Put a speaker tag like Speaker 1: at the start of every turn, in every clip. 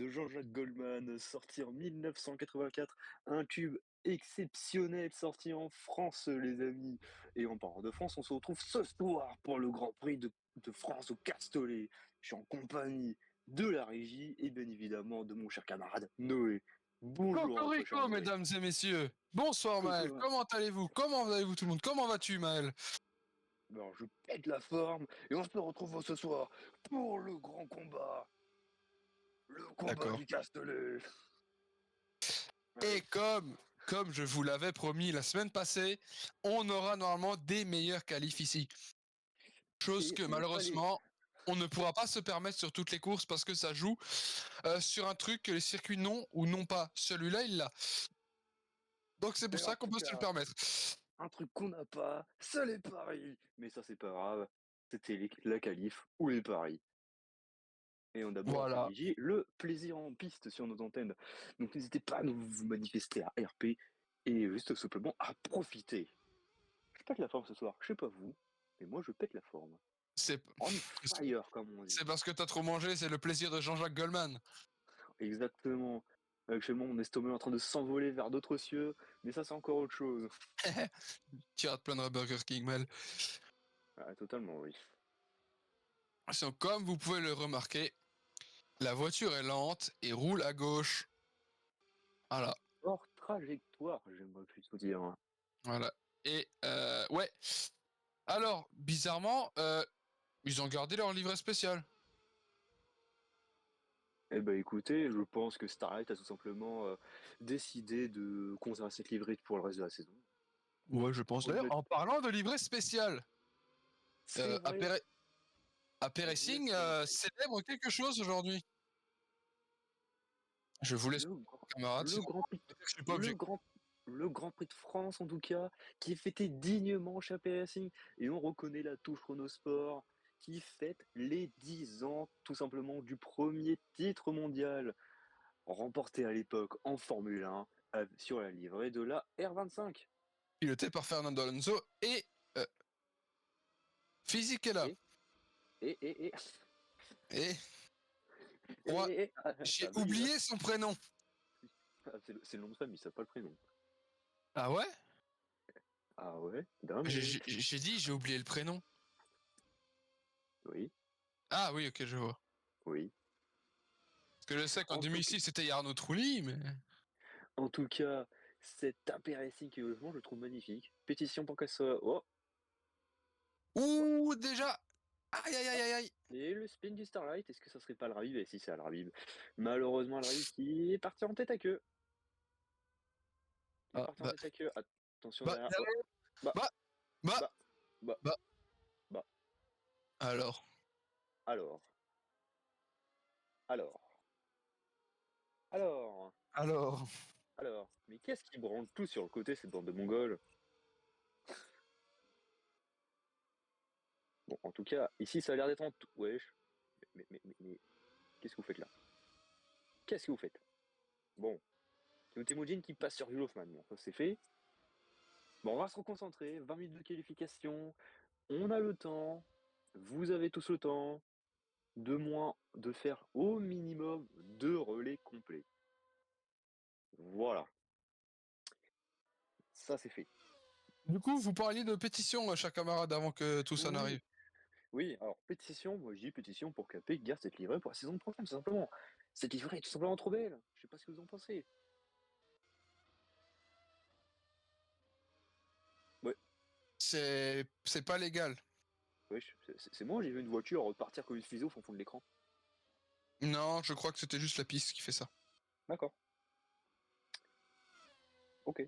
Speaker 1: de Jean-Jacques Goldman, sorti en 1984, un tube exceptionnel sorti en France, les amis. Et en parlant de France, on se retrouve ce soir pour le Grand Prix de France au Castellet. Je suis en compagnie de la régie et bien évidemment de mon cher camarade Noé. Bonjour à toi, cher
Speaker 2: Cocorico,
Speaker 1: Noé.
Speaker 2: mesdames et messieurs. Bonsoir Maël,
Speaker 1: Coco.
Speaker 2: comment allez-vous? Comment allez-vous tout le monde? Comment vas-tu Maël?
Speaker 1: Alors, je pète la forme et on se retrouve ce soir pour le grand combat. Le combat
Speaker 2: D'accord.
Speaker 1: du Castellet.
Speaker 2: Et
Speaker 1: Allez.
Speaker 2: comme je vous l'avais promis la semaine passée, on aura normalement des meilleurs qualifs ici. Chose
Speaker 1: Et
Speaker 2: que
Speaker 1: on n'a pas les.
Speaker 2: malheureusement, on ne pourra pas se permettre sur toutes les courses parce que ça joue sur un truc que les circuits n'ont ou n'ont pas. Celui-là, il l'a. Donc c'est pour
Speaker 1: Mais en
Speaker 2: ça qu'on
Speaker 1: tout
Speaker 2: peut se le
Speaker 1: cas,
Speaker 2: permettre.
Speaker 1: un truc qu'on n'a pas, c'est les paris. Mais ça, c'est pas grave. C'était la qualif ou les paris. Et on d'abord, on
Speaker 2: Voilà.
Speaker 1: privilégie le plaisir en piste sur nos antennes. Donc n'hésitez pas à nous vous manifester à RP et juste simplement à profiter. Je pète la forme ce soir. Je sais pas vous, mais moi je pète la forme.
Speaker 2: C'est
Speaker 1: On fire, comme on dit.
Speaker 2: c'est parce que t'as trop mangé, c'est le plaisir de Jean-Jacques Goldman.
Speaker 1: Exactement. Actuellement, mon estomac est en train de s'envoler vers d'autres cieux, mais ça, c'est encore autre chose.
Speaker 2: Tu rates plein de Burger King, Maël.
Speaker 1: Ah, totalement, oui.
Speaker 2: Donc, comme vous pouvez le remarquer, la voiture est lente et roule à gauche. Voilà,
Speaker 1: Hors trajectoire, j'aimerais plutôt dire.
Speaker 2: voilà. Et ouais. Alors, bizarrement, ils ont gardé leur livret spécial.
Speaker 1: Eh ben écoutez, je pense que Starlight a tout simplement décidé de conserver cette livrée pour le reste de la saison.
Speaker 2: Ouais, je pense. D'ailleurs,
Speaker 1: Honnête,
Speaker 2: en parlant de livret spécial,
Speaker 1: c'est vrai,
Speaker 2: AP
Speaker 1: je vous
Speaker 2: Racing
Speaker 1: laisse commencer.
Speaker 2: célèbre quelque chose aujourd'hui. Je vous laisse,
Speaker 1: Le grand,
Speaker 2: camarade,
Speaker 1: le
Speaker 2: sinon
Speaker 1: grand prix,
Speaker 2: je suis pas
Speaker 1: le
Speaker 2: objectif.
Speaker 1: grand, le Grand Prix de France en tout cas, qui est fêté dignement chez AP Racing, et on reconnaît la touche Chronosport qui fête les 10 ans tout simplement du premier titre mondial remporté à l'époque en Formule 1 sur la livrée de la R25.
Speaker 2: Piloté par Fernando Alonso et euh, Fisichella.
Speaker 1: Et, et,
Speaker 2: Et moi, j'ai
Speaker 1: ça brille, hein.
Speaker 2: oublié son prénom.
Speaker 1: Ah, c'est le nom de famille, ça pas le prénom.
Speaker 2: Ah ouais?
Speaker 1: Ah ouais, dingue.
Speaker 2: J'ai dit, j'ai oublié le prénom.
Speaker 1: Oui,
Speaker 2: Ah oui, ok, je vois.
Speaker 1: oui.
Speaker 2: Parce que je sais qu'en
Speaker 1: En tout,
Speaker 2: 2006, c'était Arnaud Trulli, mais...
Speaker 1: en tout cas, cet AP Racing qui, honnêtement, je le trouve magnifique. Pétition pour qu'elle soit. Oh, ouais.
Speaker 2: Ouh, déjà. Aïe, aïe, aïe,
Speaker 1: Ah.
Speaker 2: aïe, aïe.
Speaker 1: Et le spin du Starlight, est-ce que ça serait pas le Raviv? Et si c'est le Raviv. Malheureusement, le Raviv qui est parti en tête à queue. Il est
Speaker 2: Ah,
Speaker 1: parti en tête à queue. Attention derrière. Oh,
Speaker 2: derrière.
Speaker 1: bah,
Speaker 2: Bah, bah,
Speaker 1: bah, bah,
Speaker 2: bah.
Speaker 1: bah.
Speaker 2: Alors,
Speaker 1: Alors, alors, alors,
Speaker 2: alors.
Speaker 1: alors. Mais qu'est-ce qui branle tout sur le côté, cette bande de Mongols? Bon, en tout cas, ici, ça a l'air d'être en tout. Wesh. Mais qu'est-ce que vous faites là? Qu'est-ce que vous faites? Bon, Temujin qui passe sur Julofman. Bon, ça c'est fait. Bon, on va se reconcentrer. 20 minutes de qualification. On a le temps. Vous avez tous le temps. De moins de faire au minimum 2 relais complets. Voilà. Ça c'est fait.
Speaker 2: Du coup, vous parliez de pétition, chers camarades, avant que tout ça n'arrive.
Speaker 1: Oui, oui. Alors, pétition, moi je dis pétition pour qu'AP garde cette livrée pour la saison prochaine, tout simplement. Cette livrée est tout simplement trop belle. Je sais pas ce que vous en pensez. Ouais,
Speaker 2: C'est pas légal.
Speaker 1: wesh, c'est moi, j'ai vu une voiture repartir comme une fusée au fond de l'écran.
Speaker 2: Non, je crois que c'était juste la piste qui fait ça.
Speaker 1: D'accord. Ok.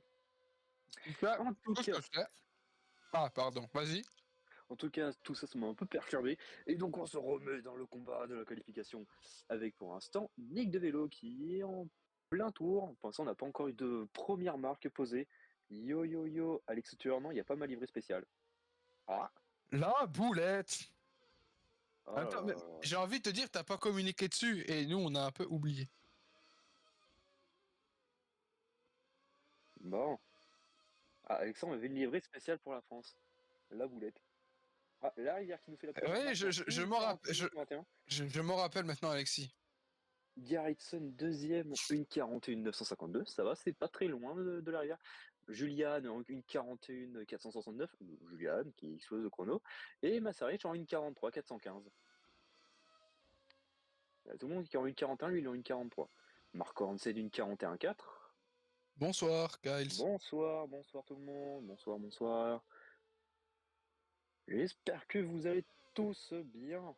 Speaker 2: Là,
Speaker 1: En tout
Speaker 2: tout ce
Speaker 1: cas,
Speaker 2: que je fais. Ah, pardon, vas-y.
Speaker 1: En tout cas, tout ça, ça m'a un peu perturbé. Et donc, on se remet dans le combat de la qualification avec, pour l'instant, Nick de Vélo qui est en plein tour. Pour l'instant, on n'a pas encore eu de première marque posée. Yo, yo, yo, Alex Turner, il n'y a pas ma livrée spéciale. Ah,
Speaker 2: La boulette.
Speaker 1: oh là
Speaker 2: Attends, mais
Speaker 1: là.
Speaker 2: j'ai envie de te dire, t'as pas communiqué dessus, et nous, on a un peu oublié.
Speaker 1: Bon. Ah, Alexandre avait une livrée spéciale pour la France. La boulette. Ah, la rivière qui nous fait la première
Speaker 2: Oui,
Speaker 1: marque en
Speaker 2: je m'en rappelle,
Speaker 1: 1,49,21.
Speaker 2: je m'en rappelle maintenant, Alexis.
Speaker 1: Garrison deuxième, 1,41,952. Ça va, c'est pas très loin de la rivière. Julian en 1,41,469. Julian qui explose le chrono. Et Massarich en 1,43,415. Tout le monde qui est en 1,41, lui il est en 1,43. Marco Hansen 1,41,4.
Speaker 2: Bonsoir, Giles.
Speaker 1: Bonsoir, bonsoir tout le monde. Bonsoir, bonsoir. J'espère que vous allez tous bien.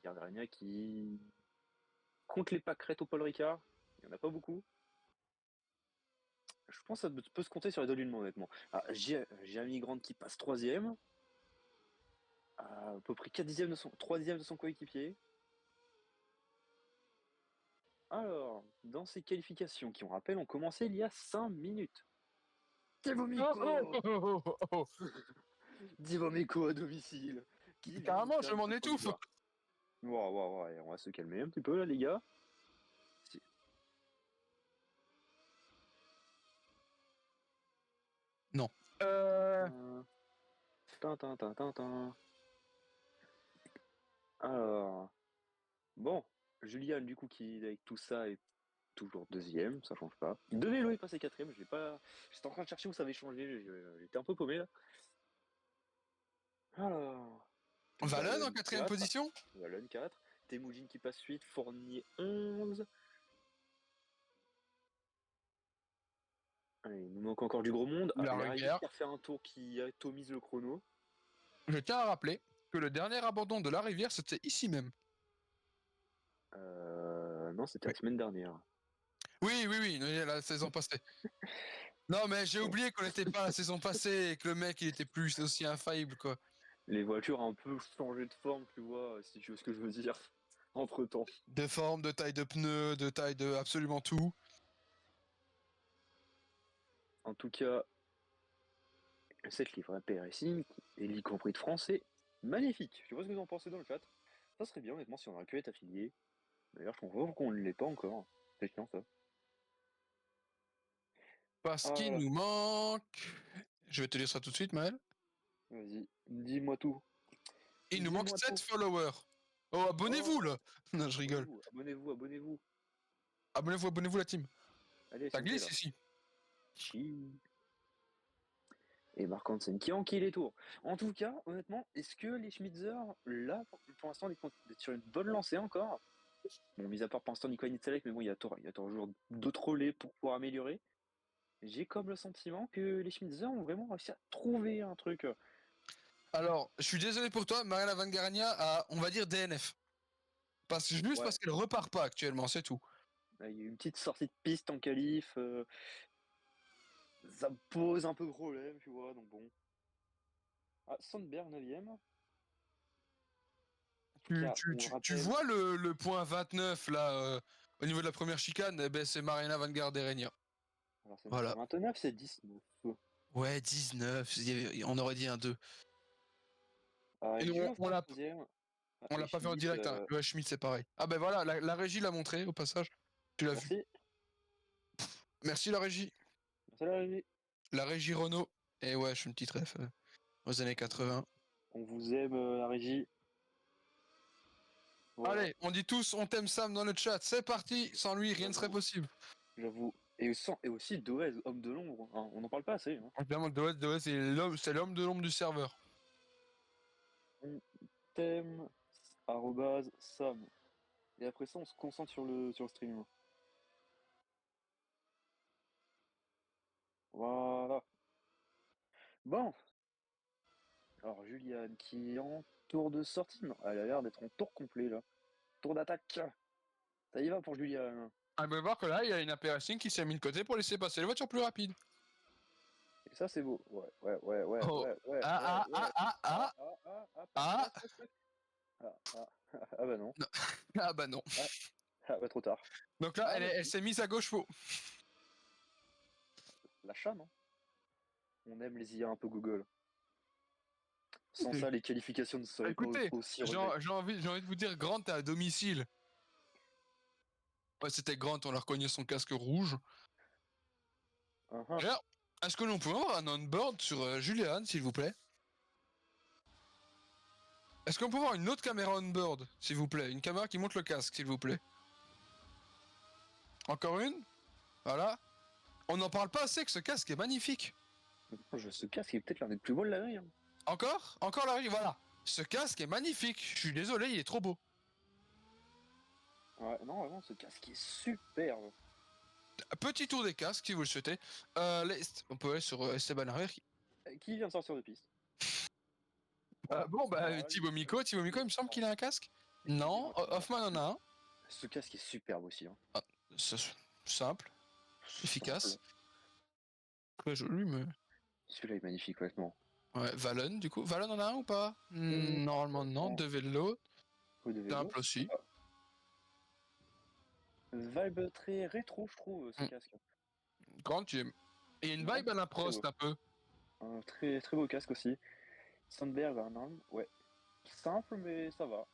Speaker 1: Gardania qui compte les pâquerettes au Paul Ricard. Il n'y en a pas beaucoup. Je pense que ça peut se compter sur les doigts d'une main, honnêtement. Ah, Jérémy Grant qui passe troisième. À peu près 4 dixièmes de son, 3 dixièmes de son coéquipier. Alors, dans ces qualifications qui, on rappelle, ont commencé il y a 5 minutes.
Speaker 2: Oh.
Speaker 1: Divoméco à domicile.
Speaker 2: Carrément, je m'en étouffe.
Speaker 1: Ouais, on va se calmer un petit peu là, les gars.
Speaker 2: Non.
Speaker 1: Tintin. Alors, bon, Julian, du coup, qui avec tout ça est toujours deuxième, ça change pas. De vélo est passé quatrième, je l'ai pas. J'étais en train de chercher où ça avait changé, j'étais un peu paumé là. Alors.
Speaker 2: Valen en 4ème position.
Speaker 1: Valen 4. Temujin qui passe 8, Fournier 11. Allez, il nous manque encore du gros monde.
Speaker 2: La Rivière
Speaker 1: qui a fait un tour qui atomise le chrono.
Speaker 2: Je tiens à rappeler que le dernier abandon de la Rivière, c'était ici même.
Speaker 1: Non, c'était la semaine dernière.
Speaker 2: Oui, la saison passée. Non, mais j'ai oublié qu'on n'était pas la saison passée et que le mec, il était plus aussi infaillible, quoi.
Speaker 1: Les voitures ont un peu changé de forme, tu vois, si tu vois ce que je veux dire, entre-temps.
Speaker 2: De forme, de taille de pneus, de taille de absolument tout.
Speaker 1: En tout cas, cette livre AP Racing, et y compris de français, magnifique. Je sais pas ce que vous en pensez dans le chat. Ça serait bien, honnêtement, si on aurait pu être affilié. D'ailleurs, je comprends pas pourquoi on ne l'est pas encore. C'est chiant, ça.
Speaker 2: Parce qu'il nous manque... Je vais te dire ça tout de suite, Maël.
Speaker 1: Vas-y, dis-moi tout.
Speaker 2: Il nous manque 7 followers. Oh, abonnez-vous, là. Non, je rigole.
Speaker 1: Abonnez-vous.
Speaker 2: Abonnez-vous la team.
Speaker 1: Allez,
Speaker 2: Ça glisse ici.
Speaker 1: Et Marc Hansen qui enquille les tours. En tout cas, honnêtement, est-ce que les Schmitzer, là, pour l'instant, ils comptent sur une bonne lancée encore? Bon, mis à part pour l'instant Nicolas Nitzelek, mais bon, il y a toujours d'autres relais pour pouvoir améliorer. J'ai comme le sentiment que les Schmitzer ont vraiment réussi à trouver un truc.
Speaker 2: Alors, je suis désolé pour toi, Mariana Van Garania a, on va dire, DNF. Parce qu'elle repart pas actuellement, c'est tout.
Speaker 1: Il y a eu une petite sortie de piste en qualif. Ça pose un peu de problème, tu vois, donc bon. Ah, Sandberg 9ème.
Speaker 2: Tu vois le point 29 là, au niveau de la première chicane, eh ben, c'est Mariana Van Garderenia.
Speaker 1: Alors c'est voilà. 29, c'est 19.
Speaker 2: Ouais, 19, on aurait dit un 2. Et nous, on l'a pas fait en direct, hein. Le Schmidt c'est pareil. Ah ben voilà, la régie l'a montré au passage. Tu l'as vu. Merci la régie.
Speaker 1: Merci la régie.
Speaker 2: La régie Renault. Et ouais, je suis une petite ref aux années 80.
Speaker 1: On vous aime la régie.
Speaker 2: Voilà. Allez, on dit tous on t'aime Sam dans le chat. C'est parti, sans lui rien ne serait possible.
Speaker 1: J'avoue. Et aussi Doez, homme de l'ombre, hein. On n'en parle pas assez. Hein.
Speaker 2: Évidemment, Doez c'est l'homme de l'ombre du serveur.
Speaker 1: On t'aime, @Sam. Et après ça, on se concentre sur le stream. Voilà. Bon. Alors, Juliane qui est en tour de sortie. Non, elle a l'air d'être en tour complet, là. Tour d'attaque. Ça y va pour Juliane.
Speaker 2: Ah, ben voir que là, il y a une AP Racing qui s'est mis de côté pour laisser passer les voitures plus rapides.
Speaker 1: Et ça, c'est beau. Ouais. Ah bah non.
Speaker 2: Ah bah non.
Speaker 1: Ah bah trop tard.
Speaker 2: Donc là, elle s'est mise à gauche faux.
Speaker 1: L'achat, non? On aime les IA un peu Google. Sans ça, les qualifications ne seraient pas aussi
Speaker 2: j'ai envie de vous dire, Grant est à domicile. Ouais, c'était Grant, on a reconnu son casque rouge. Alors, est-ce que l'on peut avoir un on-board sur Julian, s'il vous plaît? Est-ce qu'on peut avoir une autre caméra on-board, s'il vous plaît? Une caméra qui monte le casque, s'il vous plaît? Encore une. Voilà. On n'en parle pas assez que ce casque est magnifique.
Speaker 1: Ce casque est peut-être l'un des plus beaux de la grille. Hein.
Speaker 2: Encore la grille, voilà. Ce casque est magnifique. Je suis désolé, il est trop beau.
Speaker 1: Ouais, non, vraiment, ce casque est superbe.
Speaker 2: Petit tour des casques, si vous le souhaitez. On peut aller sur Esteban Arrière.
Speaker 1: Qui vient de sortir de piste?
Speaker 2: Thibaut Miko, il me semble qu'il a un casque. Non, Hoffman en a un.
Speaker 1: Ce casque est superbe aussi. Hein.
Speaker 2: Ah, simple, efficace. Très joli, mais...
Speaker 1: Celui-là est magnifique, honnêtement.
Speaker 2: Ouais, Valen, du coup. Valen en a un ou pas? Normalement, non. De vélo. Simple aussi.
Speaker 1: Vibe très rétro, je trouve, ce casque.
Speaker 2: Grand gym. Et une vibe à la Prost, un peu.
Speaker 1: Un très, très beau casque aussi. Sandberg, un arme, ouais. Simple, mais ça va.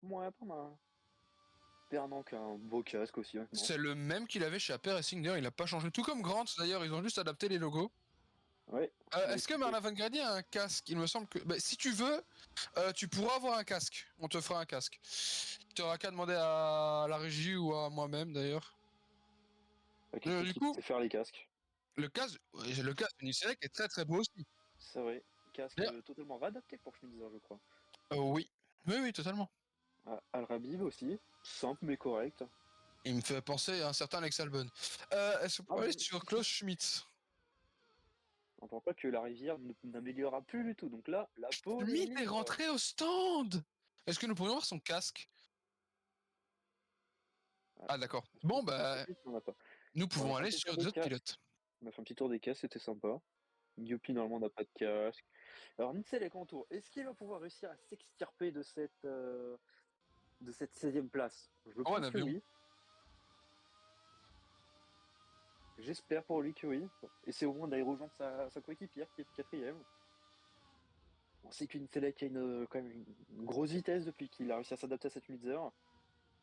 Speaker 1: Ouais, pas mal. Bernanke a un beau casque aussi.
Speaker 2: C'est le même qu'il avait chez AP Racing, d'ailleurs, il a pas changé. Tout comme Grant, d'ailleurs, ils ont juste adapté les logos.
Speaker 1: Ouais.
Speaker 2: Est-ce que Marlon Van Grady a un casque? Il me semble que... Bah, si tu veux, tu pourras avoir un casque. On te fera un casque. Tu n'auras qu'à demander à la régie ou à moi-même, d'ailleurs.
Speaker 1: Du coup, faire les casques.
Speaker 2: Le casque de Nicelec est très très beau aussi.
Speaker 1: C'est vrai. Casque totalement réadapté pour Schmitzer, je crois.
Speaker 2: Oui. Oui, totalement.
Speaker 1: Al-Rabib aussi. Simple mais correct.
Speaker 2: Il me fait penser à un certain Alex Albon. Est-ce qu'on peut aller sur Klaus Schmitz?
Speaker 1: On ne pense pas que la rivière n'améliorera plus du tout. Donc là, la peau.
Speaker 2: Schmitz est rentré au stand. Est-ce que nous pourrions voir son casque? Ah d'accord. Bon bah, nous pouvons aller sur les autres pilotes.
Speaker 1: On a fait un petit tour des casques, c'était sympa. Yupi normalement n'a pas de casque. Alors Nitzel est contour. Est-ce qu'il va pouvoir réussir à s'extirper de cette 16e place? Je pense que oui. J'espère pour lui que oui. Et c'est au moins d'aller rejoindre sa coéquipière qui est 4ème. On sait qu'une Selec a quand même une grosse vitesse depuis qu'il a réussi à s'adapter à cette Schmitzer.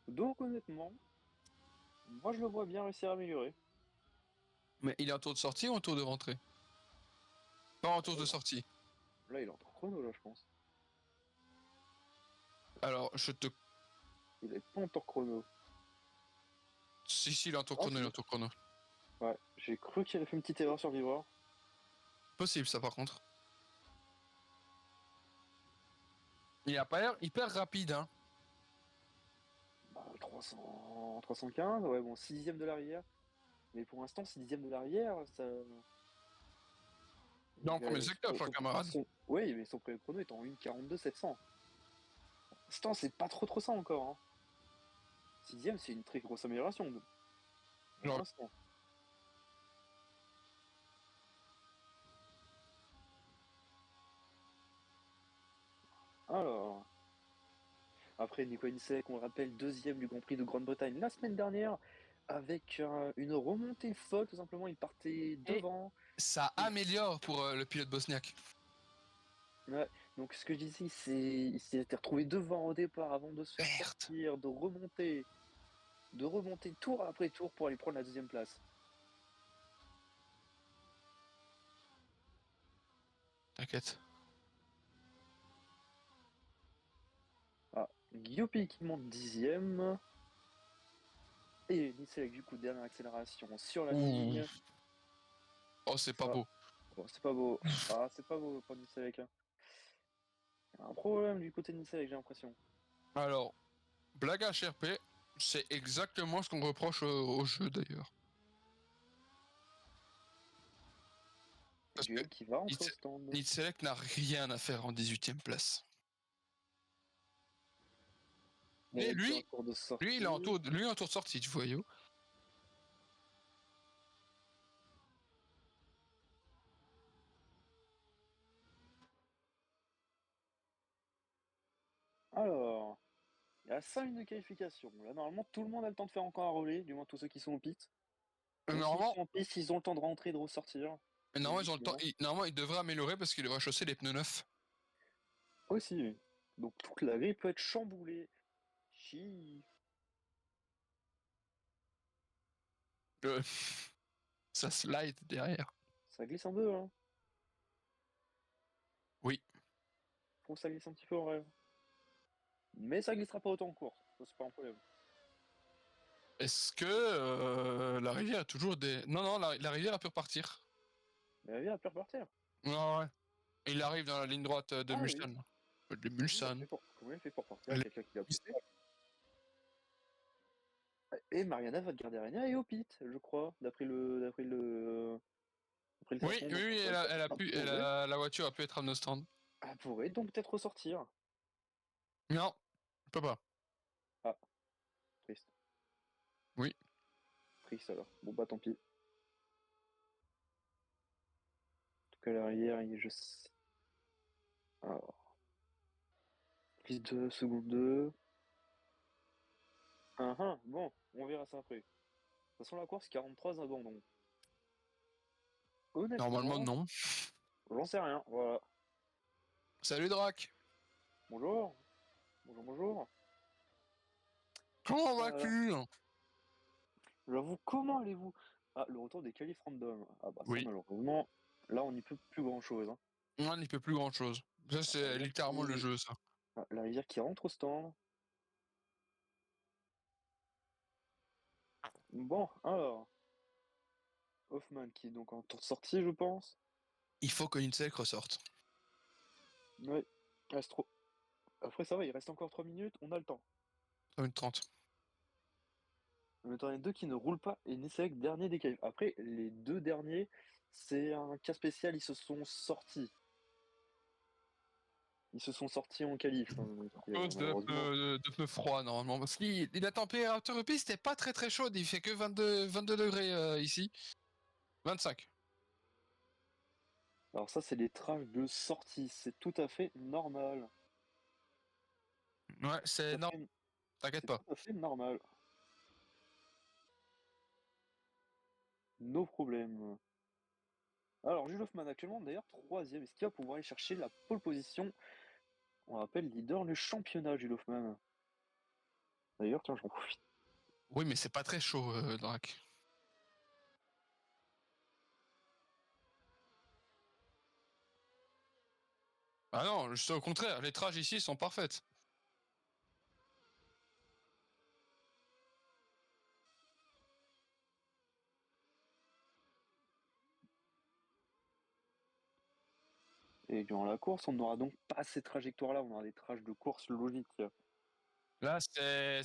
Speaker 1: Donc honnêtement, moi je le vois bien réussir à améliorer.
Speaker 2: Mais il est en tour de sortie ou en tour de rentrée? Pas en tour de sortie.
Speaker 1: Là il est en tour chrono là je pense.
Speaker 2: Alors
Speaker 1: Il est pas en tour chrono.
Speaker 2: Si, il est en tour chrono, il est en tour chrono.
Speaker 1: Ouais, j'ai cru qu'il avait fait une petite erreur sur Vivre.
Speaker 2: Possible ça par contre. Il a pas l'air hyper rapide, hein.
Speaker 1: 315, ouais, bon, 6ème de l'arrière. Mais pour l'instant, 6ème de l'arrière, ça.
Speaker 2: Dans le premier secteur, cher camarade.
Speaker 1: Oui, mais son premier chrono est en 1,42 700. Pour l'instant, c'est pas trop ça encore. Hein. 6ème, c'est une très grosse amélioration. Pour l'instant. Alors. Après, Nico Hülkenberg, on le rappelle, 2ème du Grand Prix de Grande-Bretagne la semaine dernière, avec une remontée folle, tout simplement. Il partait devant.
Speaker 2: Et ça améliore pour le pilote bosniaque.
Speaker 1: Ouais, donc ce que je disais, il s'était retrouvé devant au départ avant de se faire sortir, de remonter tour après tour pour aller prendre la 2ème place.
Speaker 2: T'inquiète.
Speaker 1: Ah, Guillaupi qui monte 10ème. Et Nitzel du coup, dernière accélération sur la ligne.
Speaker 2: Oh, c'est pas beau.
Speaker 1: Oh, c'est pas beau. Ah, c'est pas beau pour Nitzel. Hein. Il y a un problème du côté de Nitzel, j'ai l'impression.
Speaker 2: Alors, blague à HRP, c'est exactement ce qu'on reproche au jeu d'ailleurs. Parce que
Speaker 1: qui va entre stand.
Speaker 2: Nitzelek n'a rien à faire en 18ème place. Et lui, il est en tour de sortie, tu vois, yo.
Speaker 1: Alors, il y a 5 minutes de qualification. Là, normalement, tout le monde a le temps de faire encore un relais, du moins tous ceux qui sont au pit.
Speaker 2: Normalement,
Speaker 1: s'ils sont en piste, ils ont le temps de rentrer et de ressortir.
Speaker 2: Mais normalement, ils ont le temps. Normalement, ils devraient améliorer parce qu'ils devraient chausser les pneus neufs.
Speaker 1: Aussi, oui. Donc toute la grille peut être chamboulée. Chi.
Speaker 2: Ça slide derrière.
Speaker 1: Ça glisse un peu, hein.
Speaker 2: Oui.
Speaker 1: Je trouve que ça glisse un petit peu en rêve. Mais ça glissera pas autant en course. Ça, c'est pas un problème.
Speaker 2: Est-ce que la rivière a toujours des... Non, la rivière a pu repartir.
Speaker 1: La rivière a pu repartir.
Speaker 2: Ouais. Il arrive dans la ligne droite de Mulsanne.
Speaker 1: Oui.
Speaker 2: De Mulsanne.
Speaker 1: Comment il fait pour partir? Quelqu'un qui l'a poussé. Et Mariana Vadgarderiana est au pit, je crois, d'après le
Speaker 2: Oui,
Speaker 1: classement.
Speaker 2: oui, la voiture a pu être amenée au stand.
Speaker 1: Elle pourrait donc peut-être ressortir.
Speaker 2: Non, je peux pas.
Speaker 1: Ah, triste.
Speaker 2: Oui.
Speaker 1: Triste alors. Bon bah tant pis. En tout cas, l'arrière, je sais. Alors. Piste 2, seconde 2. Bon, on verra ça après. De toute façon, la course, 43 abandons. Honnêtement,
Speaker 2: Normalement, non.
Speaker 1: J'en sais rien, voilà.
Speaker 2: Salut Drac.
Speaker 1: Bonjour. Bonjour.
Speaker 2: Comment vas-tu?
Speaker 1: J'avoue, comment allez-vous? Ah, le retour des qualifs random. Ah bah
Speaker 2: Oui.
Speaker 1: ça, malheureusement, là, on n'y peut plus grand-chose. Hein.
Speaker 2: On n'y peut plus grand-chose. Ça, c'est littéralement le jeu, ça.
Speaker 1: Ah, la rivière qui rentre au stand. Bon, alors. Hoffman qui est donc en tour de sortie, je pense.
Speaker 2: Il faut que Nitzek ressorte.
Speaker 1: Ouais, il reste trop. Après, ça va, il reste encore 3 minutes, on a le temps.
Speaker 2: 3 minutes 30.
Speaker 1: On attend les deux qui ne roulent pas et Nisek dernier des qualifs. Après, les deux derniers, c'est un cas spécial, ils se sont sortis. Ils se sont sortis en qualif.
Speaker 2: Cause de pneus froids, normalement. Parce que la température de piste n'est pas très chaude. Il fait que 22 degrés ici. 25.
Speaker 1: Alors ça, c'est les trages de sortie. C'est tout à fait normal.
Speaker 2: Ouais, c'est normal. T'inquiète pas.
Speaker 1: C'est tout à fait normal. No problème. Alors, Jules Hoffmann actuellement, d'ailleurs, 3ème. Est-ce qu'il va pouvoir aller chercher la pole position? On rappelle leader du championnat, Jules Hoffmann. D'ailleurs, tiens, j'en profite.
Speaker 2: Oui, mais c'est pas très chaud, Drac. Ah non, juste au contraire, les trages ici sont parfaites.
Speaker 1: Et durant la course, on n'aura donc pas ces trajectoires-là, on aura des trages de course logiques.
Speaker 2: Là, c'est...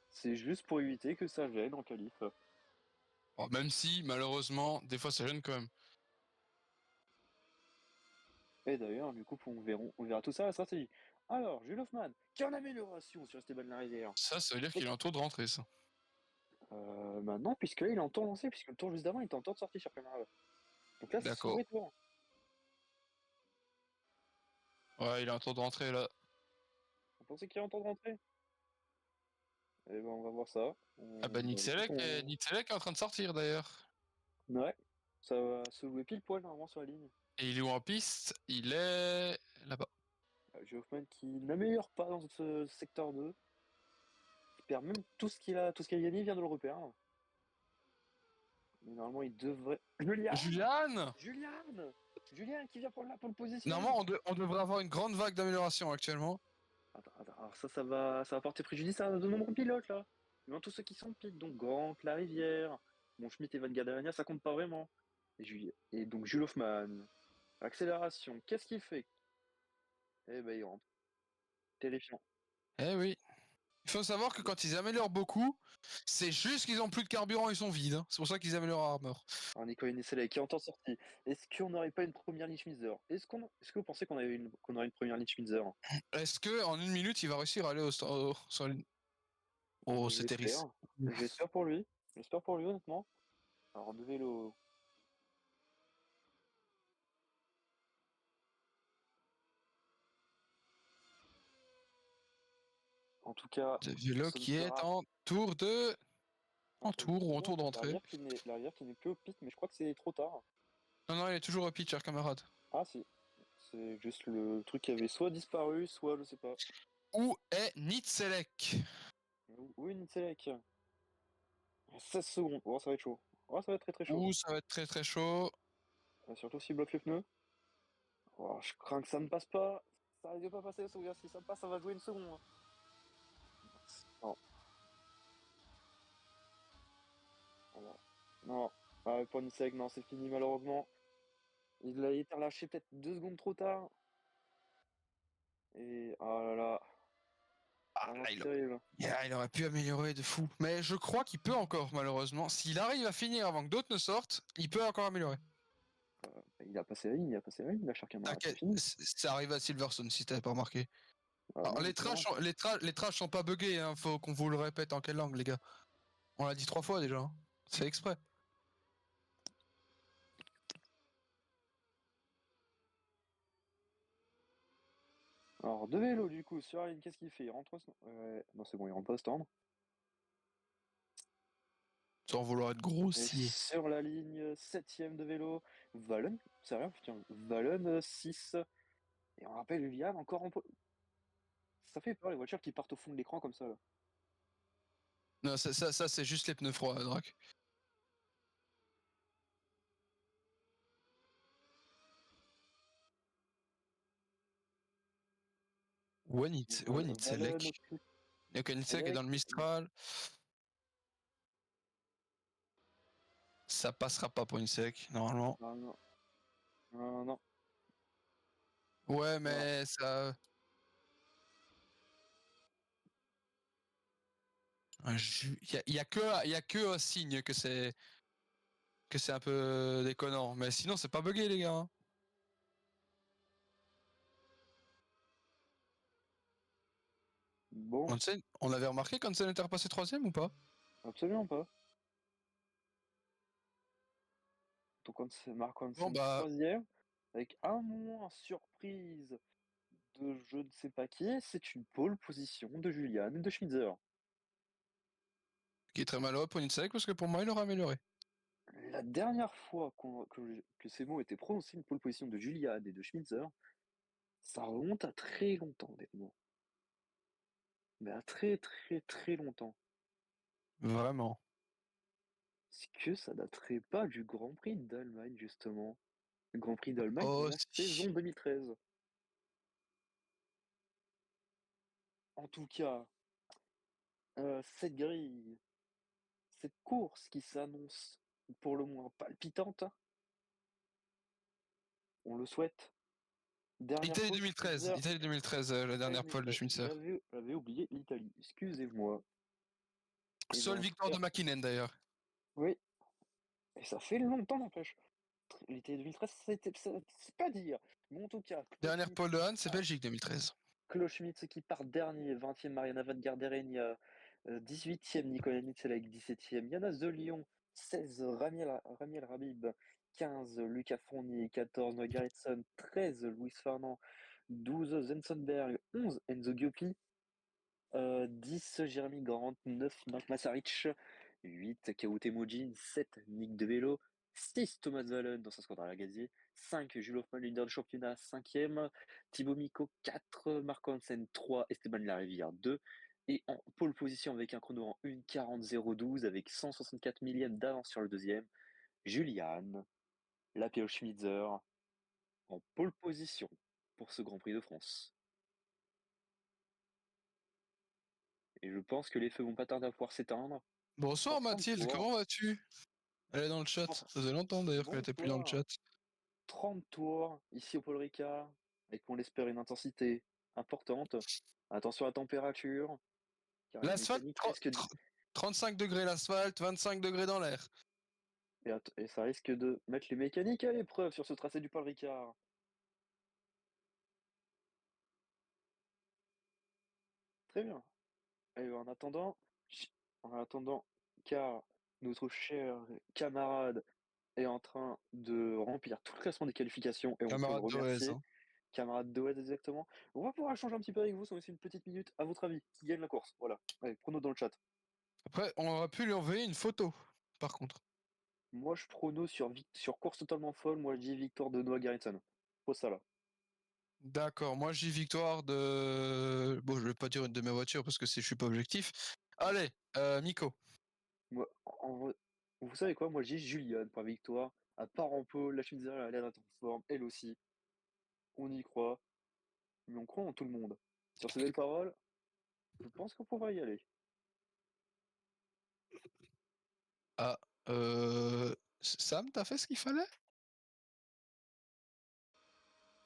Speaker 1: C'est juste pour éviter que ça gêne en qualif.
Speaker 2: Bon, même si, malheureusement, des fois ça gêne quand même.
Speaker 1: Et d'ailleurs, du coup, on verra tout ça à la stratégie. Alors, Jules Hoffmann, qui est en amélioration sur Esteban Larivière.
Speaker 2: Ça veut dire qu'il est en tour de rentrée, ça.
Speaker 1: Non, puisque là, il est en tour lancé, puisque le tour juste d'avant, il était en tour de sortie sur Camarade. Donc là, c'est son
Speaker 2: D'accord.
Speaker 1: vrai tour.
Speaker 2: Ouais, il est en tour de rentrée, là.
Speaker 1: On pensait qu'il est en tour de rentrée. Eh ben, on va voir ça.
Speaker 2: Ah bah, Nitselek est en train de sortir, d'ailleurs.
Speaker 1: Ouais, ça va se jouer pile poil, normalement, sur la ligne.
Speaker 2: Et il est où en piste? Il est... là-bas.
Speaker 1: Jules Hoffmann qui n'améliore pas dans ce secteur 2. Il perd même tout ce qu'il a gagné, il vient de le repère. Mais normalement, il devrait.
Speaker 2: Julian
Speaker 1: Julien qui vient prendre la pole position.
Speaker 2: Normalement, on devrait avoir une grande vague d'amélioration actuellement.
Speaker 1: Attends. Alors ça va porter préjudice à de nombreux pilotes là. Même tous ceux qui sont pit, donc Grant, La Rivière, bon Schmitt et Van Garderiana, ça compte pas vraiment. Et donc Jules Hoffmann. Accélération, qu'est-ce qu'il fait? Eh ben il rentre. Terrifiant.
Speaker 2: Eh oui. Il faut savoir que quand ils améliorent beaucoup, c'est juste qu'ils ont plus de carburant, ils sont vides. Hein. C'est pour ça qu'ils améliorent Armor.
Speaker 1: Alors Nico Inesele qui est en temps sorti. Est-ce qu'on n'aurait pas une première ligne Schmitzer? Est-ce que vous pensez qu'on aurait une première ligne Schmitzer?
Speaker 2: Est-ce que en une minute, il va réussir à aller sur la ligne? Oh, c'était risqué.
Speaker 1: J'espère pour lui. J'espère pour lui honnêtement. Alors de vélo. En tout cas,
Speaker 2: Le vélo qui est en tour de... En tour ou en tour de rentrée.
Speaker 1: L'arrière qui n'est plus au pit, mais je crois que c'est trop tard.
Speaker 2: Non, il est toujours au pitch, cher camarade.
Speaker 1: Ah si. C'est juste le truc qui avait soit disparu, soit je sais pas.
Speaker 2: Où est Nitselek?
Speaker 1: Oui, Nitselek. 16 secondes. Oh, ça va être chaud. Oh, ça va être très chaud.
Speaker 2: Ouh, ça va être très chaud.
Speaker 1: Surtout s'il bloque les pneus. Oh, je crains que ça ne passe pas. Ça risque de pas passer, si ça passe, ça va jouer une seconde. Non. Non, Ponisek, non, c'est fini malheureusement. Il a été relâché peut-être 2 secondes trop tard et oh là là, vraiment terrible.
Speaker 2: Il aurait pu améliorer de fou. Mais je crois qu'il peut encore, malheureusement. S'il arrive à finir avant que d'autres ne sortent, il peut encore améliorer.
Speaker 1: Il a passé la ligne, la Sharkhammer, c'est
Speaker 2: T'inquiète,
Speaker 1: fini.
Speaker 2: ça arrive à Silverstone si t'avais pas remarqué. Alors,
Speaker 1: Non,
Speaker 2: les trash sont pas buggés, hein. Faut qu'on vous le répète en quelle langue, les gars. On l'a dit 3 fois déjà. Hein. C'est exprès.
Speaker 1: Alors, de vélo, du coup, sur la ligne, qu'est-ce qu'il fait? Il rentre au stand. Non, c'est bon, il rentre pas au stand.
Speaker 2: Sans vouloir être
Speaker 1: Et
Speaker 2: grossier.
Speaker 1: sur la ligne, 7ème de vélo, Valen, c'est rien, putain, Valen 6. Et on rappelle Julian encore en pole. Ça fait peur les voitures qui partent au fond de l'écran comme ça, là.
Speaker 2: Non, ça c'est juste les pneus froids, Drac.
Speaker 1: Valen,
Speaker 2: Wanitselek. Wanitselek est dans le Mistral. Ça passera pas pour une sec, normalement.
Speaker 1: Ah non. Non, non.
Speaker 2: Ouais,
Speaker 1: Alors,
Speaker 2: mais ça. Il y a que un signe que c'est un peu déconnant. Mais sinon, c'est pas bugué, les gars. Hein.
Speaker 1: bon,
Speaker 2: On avait remarqué quand Hansen était repassé 3ème ou pas?
Speaker 1: absolument pas. Donc Marc
Speaker 2: Bon,
Speaker 1: Hansen
Speaker 2: bah,
Speaker 1: 3ème, avec un moins surprise de je ne sais pas qui, c'est une pole position de Julian et de Schmitzer.
Speaker 2: qui est très malheureux pour Nitzek parce que pour moi, il aurait amélioré.
Speaker 1: La dernière fois que ces mots étaient prononcés, une pole position de Julian et de Schmitzer, ça remonte à très longtemps, honnêtement. Mais à très très très longtemps.
Speaker 2: Vraiment.
Speaker 1: Est-ce que ça daterait pas du Grand Prix d'Allemagne, justement? Le Grand Prix d'Allemagne
Speaker 2: Oh,
Speaker 1: pendant saison
Speaker 2: si.
Speaker 1: 2013. En tout cas, cette grille, cette course qui s'annonce pour le moins palpitante, on le souhaite. Dernière
Speaker 2: Italie
Speaker 1: pole,
Speaker 2: 2013.
Speaker 1: Schmitzer.
Speaker 2: Italie 2013, la
Speaker 1: Italie
Speaker 2: dernière pole de
Speaker 1: 2013.
Speaker 2: Schmitzer.
Speaker 1: J'avais oublié l'Italie, excusez-moi. Et
Speaker 2: Seule
Speaker 1: bien,
Speaker 2: victoire de McKinnon d'ailleurs.
Speaker 1: oui, et ça fait longtemps, n'empêche. L'été 2013, c'est pas dire. Mais en tout cas,
Speaker 2: Dernière pole de Han, c'est Belgique 2013.
Speaker 1: Schmitz qui part dernier, 20e Mariana Van Garderen, 18e Nicolas Nitzelek, 17e Yana The Lion, 16 Ramiel Rabib, 15 Lucas Fournier, 14 Noah Garretson, 13 Luis Fernand, 12 Zensenberg, 11 Enzo Giopi, 10 Jérémy Grant, 9 Marc Massarich, 8 Kao Temujin, 7 Nick De Velo, 6 Thomas Valen dans sa squadra à gazier, 5 Jules Hoffmann, leader de championnat, 5e, Thibaut Mico, 4 Marc Hansen, 3 Esteban Larivière, 2 et en pole position avec un chrono en 1:40,012 avec 164 millièmes d'avance sur le deuxième, Julian Lapéo Schmitzer en pole position pour ce Grand Prix de France. Et je pense que les feux vont pas tarder à pouvoir s'éteindre.
Speaker 2: Bonsoir
Speaker 1: Pour 30
Speaker 2: Mathilde,
Speaker 1: tours.
Speaker 2: comment vas-tu? Elle est dans le chat.
Speaker 1: Pour
Speaker 2: Ça faisait longtemps d'ailleurs qu'elle était plus dans le
Speaker 1: bonsoir.
Speaker 2: chat.
Speaker 1: 30 tours ici au Paul Ricard, avec on l'espère une intensité importante. Attention à la température, car les
Speaker 2: L'asphalte,
Speaker 1: mécaniques risquent
Speaker 2: 35 degrés l'asphalte, 25 degrés dans l'air.
Speaker 1: et ça risque de mettre les mécaniques à l'épreuve sur ce tracé du Paul Ricard. Très bien. Et en attendant, car notre cher camarade est en train de remplir tout le classement des qualifications et on peut le
Speaker 2: Camarade Doez.
Speaker 1: remercier.
Speaker 2: Hein.
Speaker 1: Camarade Doed exactement. On va pouvoir échanger un petit peu avec vous, ça aussi une petite minute. À votre avis, qui gagne la course? Voilà. Allez, prono dans le chat.
Speaker 2: Après, on aurait pu lui envoyer une photo, par contre.
Speaker 1: Moi, je prono sur course totalement folle. Moi, je dis victoire de Noah Garretson. Faut ça là.
Speaker 2: D'accord, moi j'ai victoire de... Bon, je vais pas dire une de mes voitures parce que je suis pas objectif. Allez, Nico.
Speaker 1: Moi, vous savez quoi? Moi, je dis Julian pour la victoire. À part en pole, la Schmitzer, elle a l'air d'être en forme, elle aussi. On y croit. Mais on croit en tout le monde. Sur ces belles paroles, je pense qu'on pourra y aller.
Speaker 2: Ah, Sam, t'as fait ce qu'il fallait?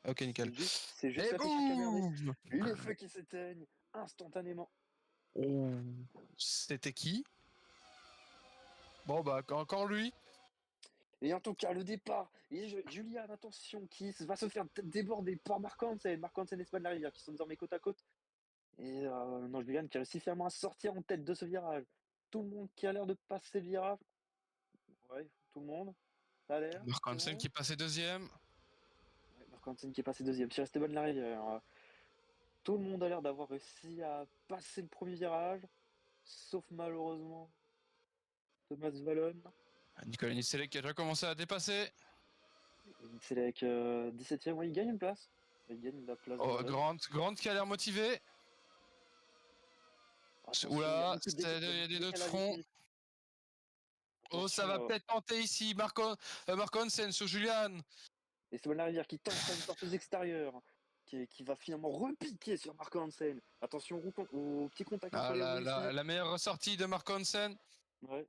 Speaker 2: Ok, nickel.
Speaker 1: C'est juste l'affichage caméra. Les feux qui s'éteignent instantanément.
Speaker 2: Oh, c'était qui? Bon, bah, encore lui.
Speaker 1: Et en tout cas, le départ, et Julian, attention, qui va se faire déborder par Marc Hansen et Span de la Rivière, qui sont désormais côte à côte. Et non, Julian qui réussit finalement à sortir en tête de ce virage. Tout le monde qui a l'air de passer le virage. Ouais, tout le monde. Ça a l'air.
Speaker 2: Marc Hansen qui est passé deuxième.
Speaker 1: Ouais, Marc Hansen qui est passé deuxième. Sur Esteban de la Rivière. Tout le monde a l'air d'avoir réussi à passer le premier virage. Sauf malheureusement Thomas Vallon.
Speaker 2: Nicolas Nitzele qui a déjà commencé à dépasser.
Speaker 1: Nitzele 17ème, ouais, il gagne une place. Il gagne la place.
Speaker 2: Oh, Grant qui a l'air motivé. Oula, il y a des deux de front. Oh, ça va peut-être tenter ici. Marc Hansen sur Julian.
Speaker 1: Et c'est Rivière qui tente une sorteuse extérieure. Qui va finalement repiquer sur Marc Hansen. Attention au petit contact entre les roues ici.
Speaker 2: La meilleure ressortie de Marc Hansen.
Speaker 1: Ouais.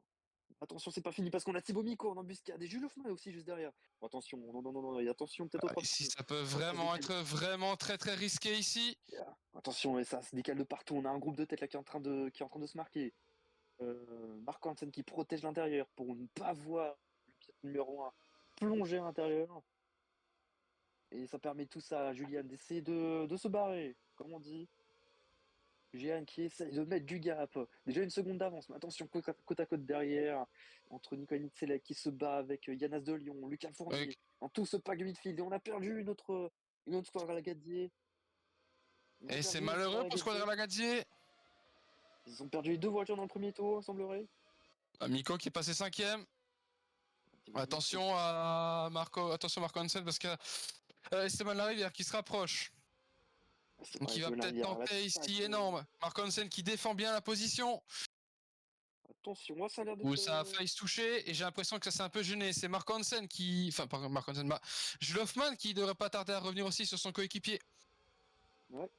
Speaker 1: Attention, c'est pas fini parce qu'on a Thibaut Miko en embuscade et Jules Hoffmann aussi juste derrière. Attention, non, et attention peut-être au
Speaker 2: ici, ça peut vraiment être vraiment très très risqué ici.
Speaker 1: Yeah. Attention, et ça se décale de partout. On a un groupe de tête là qui est en train de se marquer. Marc Hansen qui protège l'intérieur pour ne pas voir le pilote numéro 1 plonger à l'intérieur. Et ça permet tout ça à Julian d'essayer de se barrer, comme on dit. Julian qui essaye de mettre du gap. Déjà une seconde d'avance, mais attention, côte à côte derrière. Entre Nicolas Nitzele qui se bat avec Yanas de Lyon, Lucas Fournier, dans tout ce pack de midfield. Et on a perdu une autre Lagadier.
Speaker 2: Et c'est malheureux pour Squadra Lagadier.
Speaker 1: Ils ont perdu les 2 voitures dans le premier tour, semblerait.
Speaker 2: Miko qui est passé 5ème. Attention à Marco Hansen parce que Esteban Larivière qui se rapproche. Qui va peut-être tenter ici énorme. Marc Hansen qui défend bien la position.
Speaker 1: Attention, moi ça a l'air de.
Speaker 2: Où ça a failli se toucher et j'ai l'impression que ça s'est un peu gêné. C'est Marc Hansen qui. Enfin, pas Marc Hansen, Jules Hoffmann qui devrait pas tarder à revenir aussi sur son coéquipier.
Speaker 1: Ouais.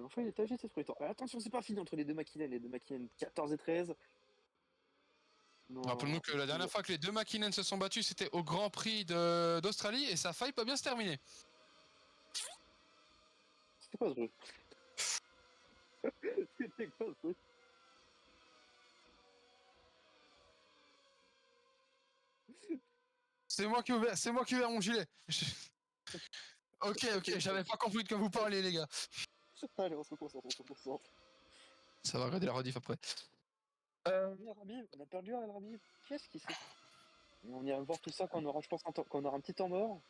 Speaker 1: Enfin, il est âgé, c'est ce temps. Attention, c'est pas fini entre les deux McKinnon 14 et 13.
Speaker 2: Rappelons-nous que la dernière fois que les deux McKinnon se sont battus, c'était au Grand Prix d'Australie et ça a failli pas bien se terminer.
Speaker 1: C'était quoi ce truc? C'était quoi ce truc?
Speaker 2: C'est moi qui ai ouvert mon gilet. Ok, j'avais pas compris de quoi vous parlez, les gars.
Speaker 1: Allez, on se concentre.
Speaker 2: Ça va regarder la rediff après.
Speaker 1: On a perdu Al Rabib. Qu'est-ce qui s'est. On ira voir tout ça quand on aura, je pense, qu'on aura un petit temps mort.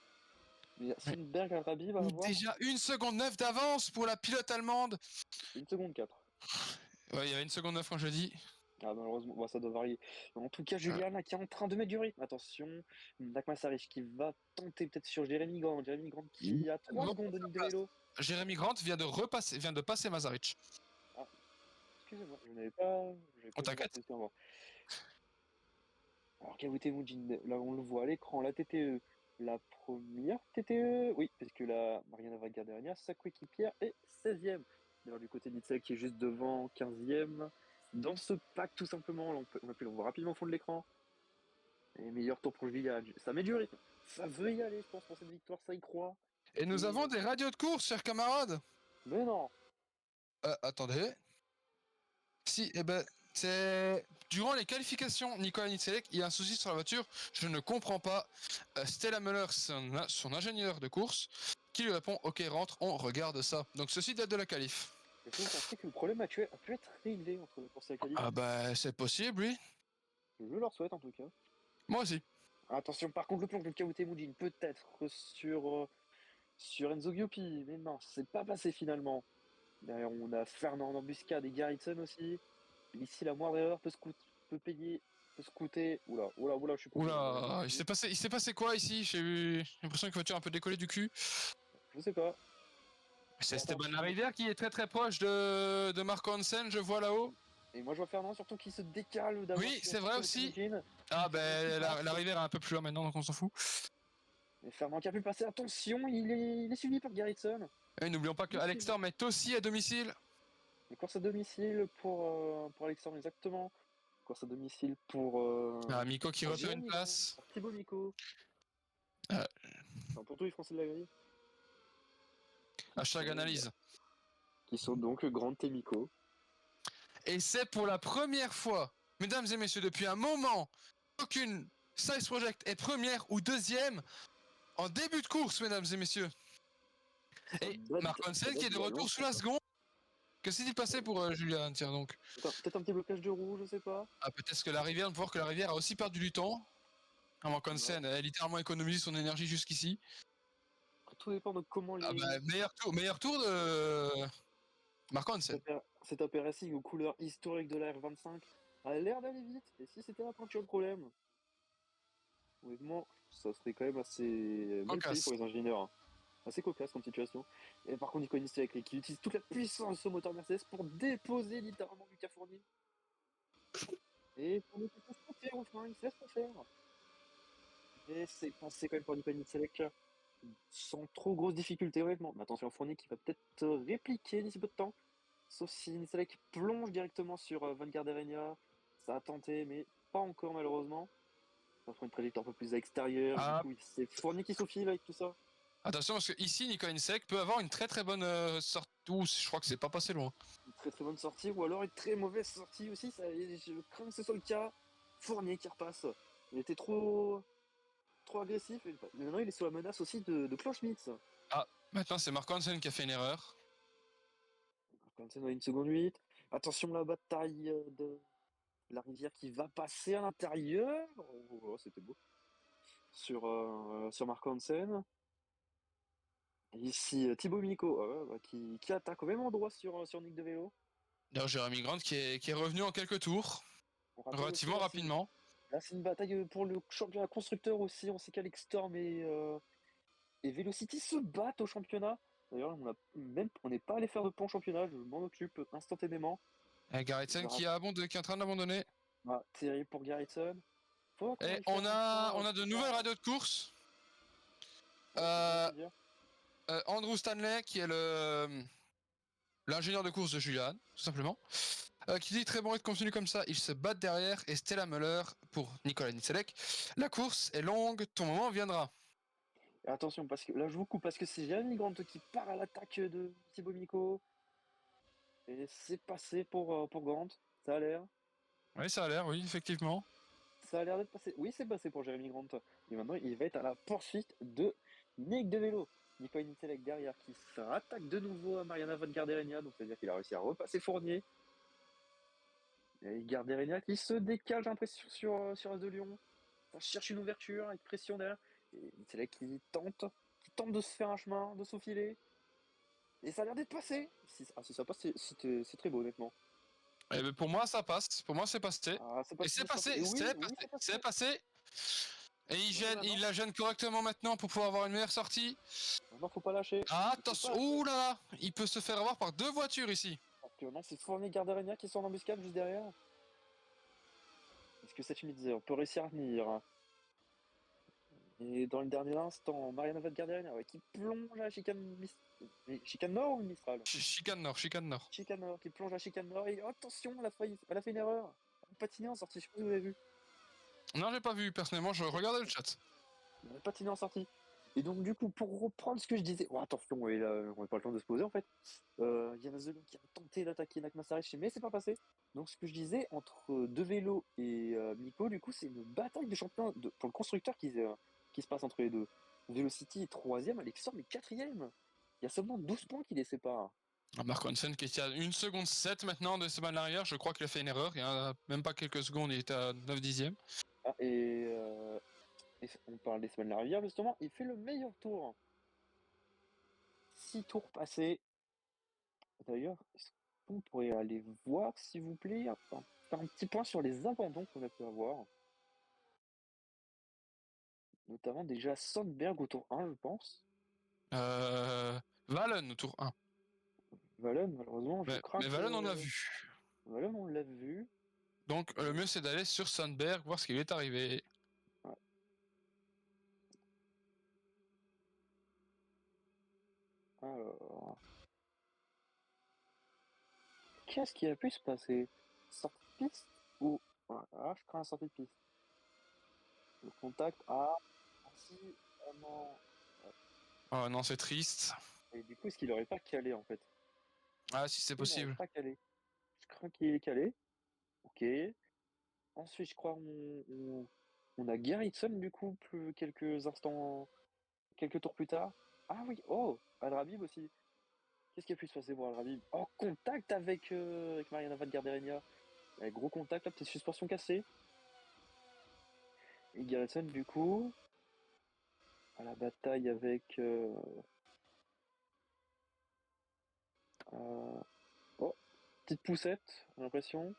Speaker 1: Mais Sundberg, Al Rabib va avoir.
Speaker 2: Déjà 1 seconde 9 d'avance pour la pilote allemande.
Speaker 1: 1 seconde 4.
Speaker 2: Ouais, il y a 1 seconde 9 quand je dis.
Speaker 1: Ah, malheureusement, bah, ça doit varier. En tout cas, Julian qui est en train de mettre du rythme. Attention, Dak Massarich qui va tenter peut-être sur Jérémy Grant. Jérémy Grant qui a 3 secondes de ligne de vélo.
Speaker 2: Jérémy Grant vient de passer Massarich.
Speaker 1: Ah, excusez-moi, je n'avais pas.
Speaker 2: On t'inquiète.
Speaker 1: Alors, Kawute Mujin, là on le voit à l'écran, la TTE. La première TTE, oui, parce que la Mariana Vaga derrière, sa coéquipière est 16ème. D'ailleurs, du côté d'Itzel qui est juste devant, 15ème. Dans ce pack, tout simplement, on voit rapidement au fond de l'écran. Et meilleur tour pour Julian. Ça met du rythme. Ça veut y aller, je pense, pour cette victoire, ça y croit.
Speaker 2: Et nous avons des radios de course, chers camarades.
Speaker 1: Mais non.
Speaker 2: Attendez. Si, c'est durant les qualifications, Nicolas Nitzele, il y a un souci sur la voiture, je ne comprends pas. Stella Müller, son ingénieur de course, qui lui répond ok, rentre, on regarde ça. Donc ceci date de la qualif.
Speaker 1: Est-ce que vous pensez que le problème a pu être réglé entre la course et la qualif?
Speaker 2: Ah bah c'est possible, oui.
Speaker 1: Je leur souhaite en tout cas.
Speaker 2: Moi aussi.
Speaker 1: Attention, par contre, le plan de Kawute Mujin peut-être sur Enzo Ghioppi, mais non, c'est pas passé finalement. Derrière, on a Fernand en embuscade et Garrison aussi. Ici, la moindre erreur peut coûter. Oula, je suis pas.
Speaker 2: Oula, il s'est passé quoi ici? J'ai eu l'impression que la voiture a un peu décollé du cul.
Speaker 1: Je sais pas.
Speaker 2: C'est Esteban Larivière qui est très très proche de Marc Hansen, je vois là-haut.
Speaker 1: Et moi je vois Fernand surtout qui se décale.
Speaker 2: Oui, c'est vrai aussi. Ah ben Larivière est un peu plus loin maintenant, donc on s'en fout.
Speaker 1: Et Fernand qui a pu passer, attention, il est suivi par Garrison.
Speaker 2: Et n'oublions pas que Alex Storm est aussi à domicile.
Speaker 1: Course à domicile pour Alexandre, exactement. Course à domicile pour.
Speaker 2: Miko qui repère une place.
Speaker 1: Pour Thibaut Miko. Pour tous les Français de la grille.
Speaker 2: Hashtag analyse.
Speaker 1: Qui sont donc Grant et Miko.
Speaker 2: Et c'est pour la première fois, mesdames et messieurs, depuis un moment, aucune Size Project est première ou deuxième en début de course, mesdames et messieurs. Et Mark Hansen qui est de retour sous la seconde. Que s'est-il passé pour Julian, tiens donc?
Speaker 1: Peut-être un petit blocage de roue, je sais pas.
Speaker 2: Ah, peut-être que la rivière, on peut voir que la rivière a aussi perdu du temps. Mark Hansen a littéralement économisé son énergie jusqu'ici.
Speaker 1: Tout dépend de comment les.
Speaker 2: Ah bah, meilleur tour de Mark Hansen.
Speaker 1: C'est un Racing aux couleurs historiques de la R25. A l'air d'aller vite. Et si c'était la peinture le problème? Honnêtement, ça serait quand même assez mal payé pour les ingénieurs. Assez cocasse comme situation. Et par contre, Nico Nicelek qui utilise toute la puissance de son moteur Mercedes pour déposer littéralement Lucas Fournier. Et pour ne pas se faire au frein, il se laisse pas faire. Et c'est passé quand même pour Nico Nicelek sans trop grosse difficulté, honnêtement. Mais attention, Fournier qui va peut-être répliquer d'ici peu de temps. Sauf si Nicelek plonge directement sur Van Garderinha. Ça a tenté, mais pas encore malheureusement. Ça fera une trajectoire un peu plus extérieure. Du coup, c'est Fournier qui s'aufile avec tout ça.
Speaker 2: Attention parce que ici Nico Insek peut avoir une très très bonne sortie. Ouh, je crois que c'est pas passé loin.
Speaker 1: Une très très bonne sortie ou alors une très mauvaise sortie aussi. Ça, je crains que ce soit le cas. Fournier qui repasse. Il était trop agressif. Et maintenant il est sous la menace aussi de Klaus Schmitz.
Speaker 2: Ah, maintenant c'est Mark Hansen qui a fait une erreur.
Speaker 1: Mark Hansen a 1 seconde 8. Attention la bataille de la rivière qui va passer à l'intérieur. Oh, c'était beau. Sur Mark Hansen. Ici, Thibaut Miko qui attaque au même endroit sur Nick de Vélo.
Speaker 2: D'ailleurs, Jérémy Grant qui est revenu en quelques tours, relativement rapidement.
Speaker 1: Là, c'est une bataille pour le championnat constructeur aussi. On sait qu'Alex Storm et Velocity se battent au championnat. D'ailleurs, on n'est pas allé faire de plan championnat. Je m'en occupe instantanément.
Speaker 2: Garretson qui est en train d'abandonner.
Speaker 1: Ah, terrible pour Garretson.
Speaker 2: Et on a de nouvelles radios de course. Andrew Stanley qui est l'ingénieur de course de Julian, tout simplement. Qui dit très bon rythme continue comme ça, ils se battent derrière. Et Stella Muller pour Nicolas Nicelek. La course est longue, ton moment viendra.
Speaker 1: Et attention, parce que là je vous coupe, parce que c'est Jérémy Grant qui part à l'attaque de Thibaut Miko. Et c'est passé pour Grant, ça a l'air.
Speaker 2: Oui, ça a l'air, oui, effectivement.
Speaker 1: Ça a l'air d'être passé. Oui, c'est passé pour Jérémy Grant. Et maintenant, il va être à la poursuite de Nick de Vélo. Nicolas Nicelek derrière qui se rattaque de nouveau à Mariana Van Garderinha. Donc, c'est-à-dire qu'il a réussi à repasser Fournier. Et Garderinha qui se décale, j'ai l'impression, sur As de Lyon. Ça cherche une ouverture avec pression derrière. Et Nicelek qui tente de se faire un chemin, de s'enfiler. Et ça a l'air d'être passé. Si ça passe, c'est très beau, honnêtement.
Speaker 2: Et pour moi, ça passe. Pour moi, c'est passé.
Speaker 1: Et c'est passé.
Speaker 2: C'est passé. Et il la gêne correctement maintenant pour pouvoir avoir une meilleure sortie.
Speaker 1: Non, faut pas lâcher.
Speaker 2: Ah, attention. Ouh là là. Il peut se faire avoir par 2 voitures ici.
Speaker 1: Actuellement, c'est Fournier et Garderinha qui sont en embuscade juste derrière. Est-ce que cette Schmitz peut réussir à tenir? Et dans le dernier instant, Mariana Van Garderinha qui plonge à la chicane nord ou Mistral?
Speaker 2: Chicane nord.
Speaker 1: Chicane nord, qui plonge à chicane nord. Et attention, elle a fait une erreur. Elle a patiné en sortie, je sais pas si vous avez vu.
Speaker 2: Non, j'ai pas vu, personnellement, je regardais le chat.
Speaker 1: Elle a patiné en sortie. Et donc, du coup, pour reprendre ce que je disais, attention, et là, on n'a pas le temps de se poser en fait. Yann Azelon qui a tenté d'attaquer Nak Massarich, mais c'est pas passé. Donc, ce que je disais, entre De Vélo et Miko, du coup, c'est une bataille de champion pour le constructeur qui se passe entre les deux. Velocity est 3ème, Alex Storm est 4ème. Il y a seulement 12 points qui les séparent.
Speaker 2: Mark Hansen qui est à 1 seconde 7 maintenant de semaine arrière, je crois qu'il a fait une erreur, il y a même pas quelques secondes, il était à 9 dixièmes.
Speaker 1: Et on parle des semaines de la rivière justement, il fait le meilleur tour. 6 tours passés. D'ailleurs, est-ce qu'on pourrait aller voir, s'il vous plaît, faire un petit point sur les abandons qu'on a pu avoir. Notamment déjà Sandberg au tour 1, je pense.
Speaker 2: Valen au tour 1.
Speaker 1: Valen, malheureusement, je crains
Speaker 2: mais Valen, on l'a vu.
Speaker 1: Valen, on l'a vu.
Speaker 2: Donc, le mieux, c'est d'aller sur Sandberg, voir ce qui lui est arrivé.
Speaker 1: Ouais. Alors... qu'est-ce qui a pu se passer? Sortie de piste ou... Ah, je crains la sortie de piste. Le contact, si, oh non.
Speaker 2: Oh non, c'est triste.
Speaker 1: Et du coup, est-ce qu'il aurait pas calé en fait?
Speaker 2: Ah, si c'est possible.
Speaker 1: Pas calé. Je crains qu'il ait calé. Ok. Ensuite, je crois on a Gerritsen du coup quelques instants, quelques tours plus tard. Ah oui, oh, Al-Rabib aussi. Qu'est-ce qui a pu se passer pour Al-Rabib? Oh, contact avec Mariana Van Garderinha. Gros contact, là, petite suspension cassée. Et Gerritsen du coup, à la bataille avec... Oh, petite poussette, j'ai l'impression.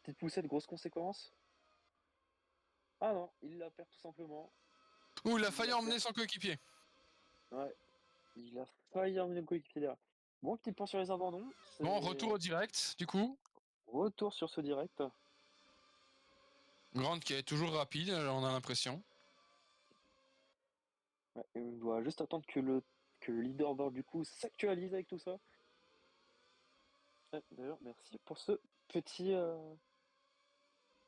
Speaker 1: Petite poussette, grosse conséquence. Ah non, il la perd tout simplement.
Speaker 2: Ouh, il a failli emmener son coéquipier.
Speaker 1: Ouais, il a failli emmener le coéquipier derrière. Bon, petit point sur les abandons.
Speaker 2: Bon, retour au direct, du coup.
Speaker 1: Retour sur ce direct.
Speaker 2: Grant qui est toujours rapide, on a l'impression.
Speaker 1: Ouais, et on doit juste attendre que le leaderboard du coup s'actualise avec tout ça. D'ailleurs, merci pour ce petit...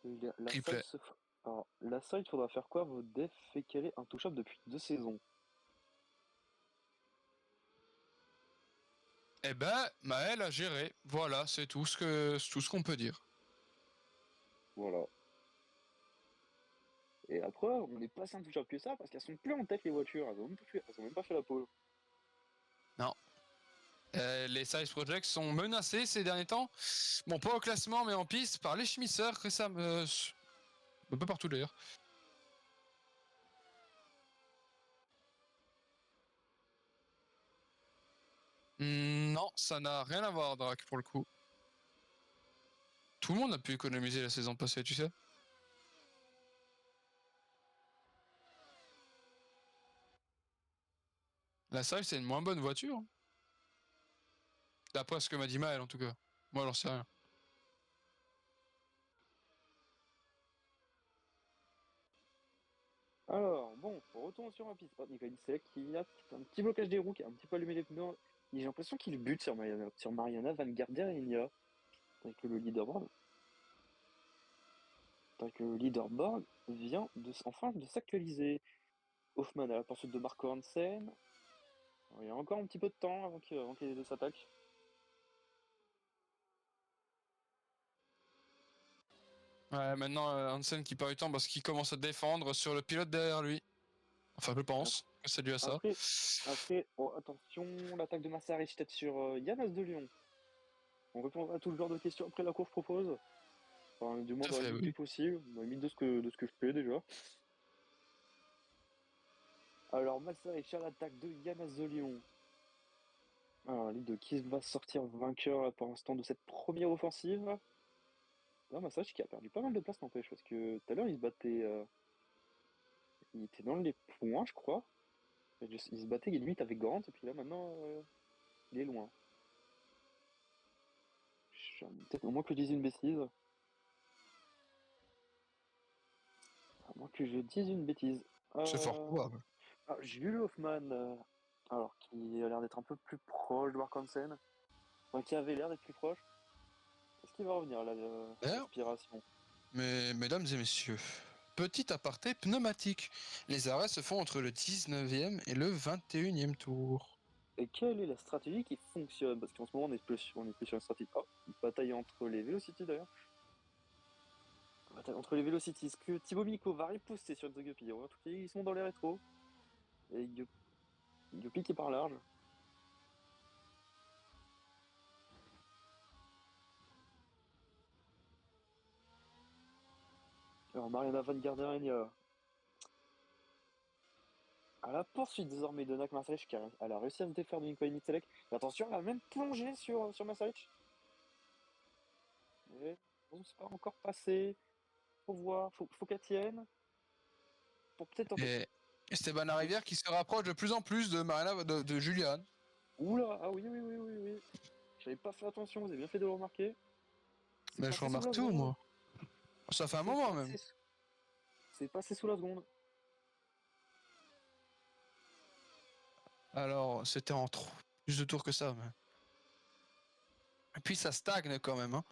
Speaker 1: La
Speaker 2: Triplé.
Speaker 1: side, alors, la side, il faudra faire quoi? Votre def fait qu'elle est intouchable depuis 2 saisons.
Speaker 2: Eh ben, Maël a géré. Voilà, c'est tout ce qu'on peut dire.
Speaker 1: Voilà. Et après, on n'est pas si intouchable que ça parce qu'elles sont plus en tête les voitures. Elles ont même pas fait la pole.
Speaker 2: Non. Les Size Projects sont menacés ces derniers temps. Bon, pas au classement, mais en piste par les Schmisser récemment. Un peu partout d'ailleurs. Non, ça n'a rien à voir, Drac, pour le coup. Tout le monde a pu économiser la saison passée, tu sais. La Size, c'est une moins bonne voiture. D'après ce que m'a dit Maël, en tout cas. Moi, j'en sais rien.
Speaker 1: Alors, bon, retourne sur ma piste. Oh, Nicolas Selec qui a un petit blocage des roues, qui a un petit peu allumé les pneus. J'ai l'impression qu'il bute sur Mariana Van Garderinha. Avec le leaderboard. Le leaderboard vient enfin de s'actualiser. Hoffman à la poursuite de Marco Hansen. Il y a encore un petit peu de temps avant que les deux s'attaquent.
Speaker 2: Ouais, maintenant, Hansen qui perd du temps parce qu'il commence à défendre sur le pilote derrière lui. Enfin, je pense que c'est dû à ça.
Speaker 1: Après, oh, attention, l'attaque de Massarich peut-être sur Yanas de Lyon. On répondra à tout le genre de questions après la course propose. Enfin, du moins dans la limite du possible, dans la limite de ce que je fais déjà. Alors, Massarich à l'attaque de Yanas de Lyon. Alors, l'idée de qui va sortir vainqueur là, pour l'instant de cette première offensive. Non, Massarich qui a perdu pas mal de place n'empêche, parce que tout à l'heure il se battait. Il était dans les points, je crois. Il se battait limite avec Grant, et puis là maintenant, il est loin. Peut-être au moins que je dise une bêtise. À moins que je dise une bêtise.
Speaker 2: C'est fort probable.
Speaker 1: Jules Hoffman, alors qui a l'air d'être un peu plus proche de Mark Hansen. Enfin, qui avait l'air d'être plus proche. Est-ce qu'il va revenir là, l'aspiration?
Speaker 2: Mais mesdames et messieurs, petit aparté pneumatique. Les arrêts se font entre le 19e et le 21e tour.
Speaker 1: Et quelle est la stratégie qui fonctionne? Parce qu'en ce moment, on est plus sur une stratégie. Oh, une bataille entre les Velocity d'ailleurs. Bataille entre les Velocity. Est-ce que Thibaut Miko va riposter sur Zogupi? En tout cas, ils sont dans les rétros. Et Yopi qui part large. Alors, Mariana Van Garderinha. À la poursuite désormais de Nak Marsalic, qui a réussi à se défaire de Nicolas Mitselec. Mais attention, elle a même plongé sur Marsalic. Mais bon, c'est pas encore passé. Faut voir, faut qu'elle tienne. Pour peut-être.
Speaker 2: Et Esteban Arrivière qui se rapproche de plus en plus de Marina, de Julian.
Speaker 1: Oula, ah oui. J'avais pas fait attention, vous avez bien fait de le remarquer.
Speaker 2: Mais je remarque tout, moi. Ça fait un moment même.
Speaker 1: C'est passé sous la seconde.
Speaker 2: Alors, c'était en plus de tours que ça. Mais... Et puis ça stagne quand même. Hein.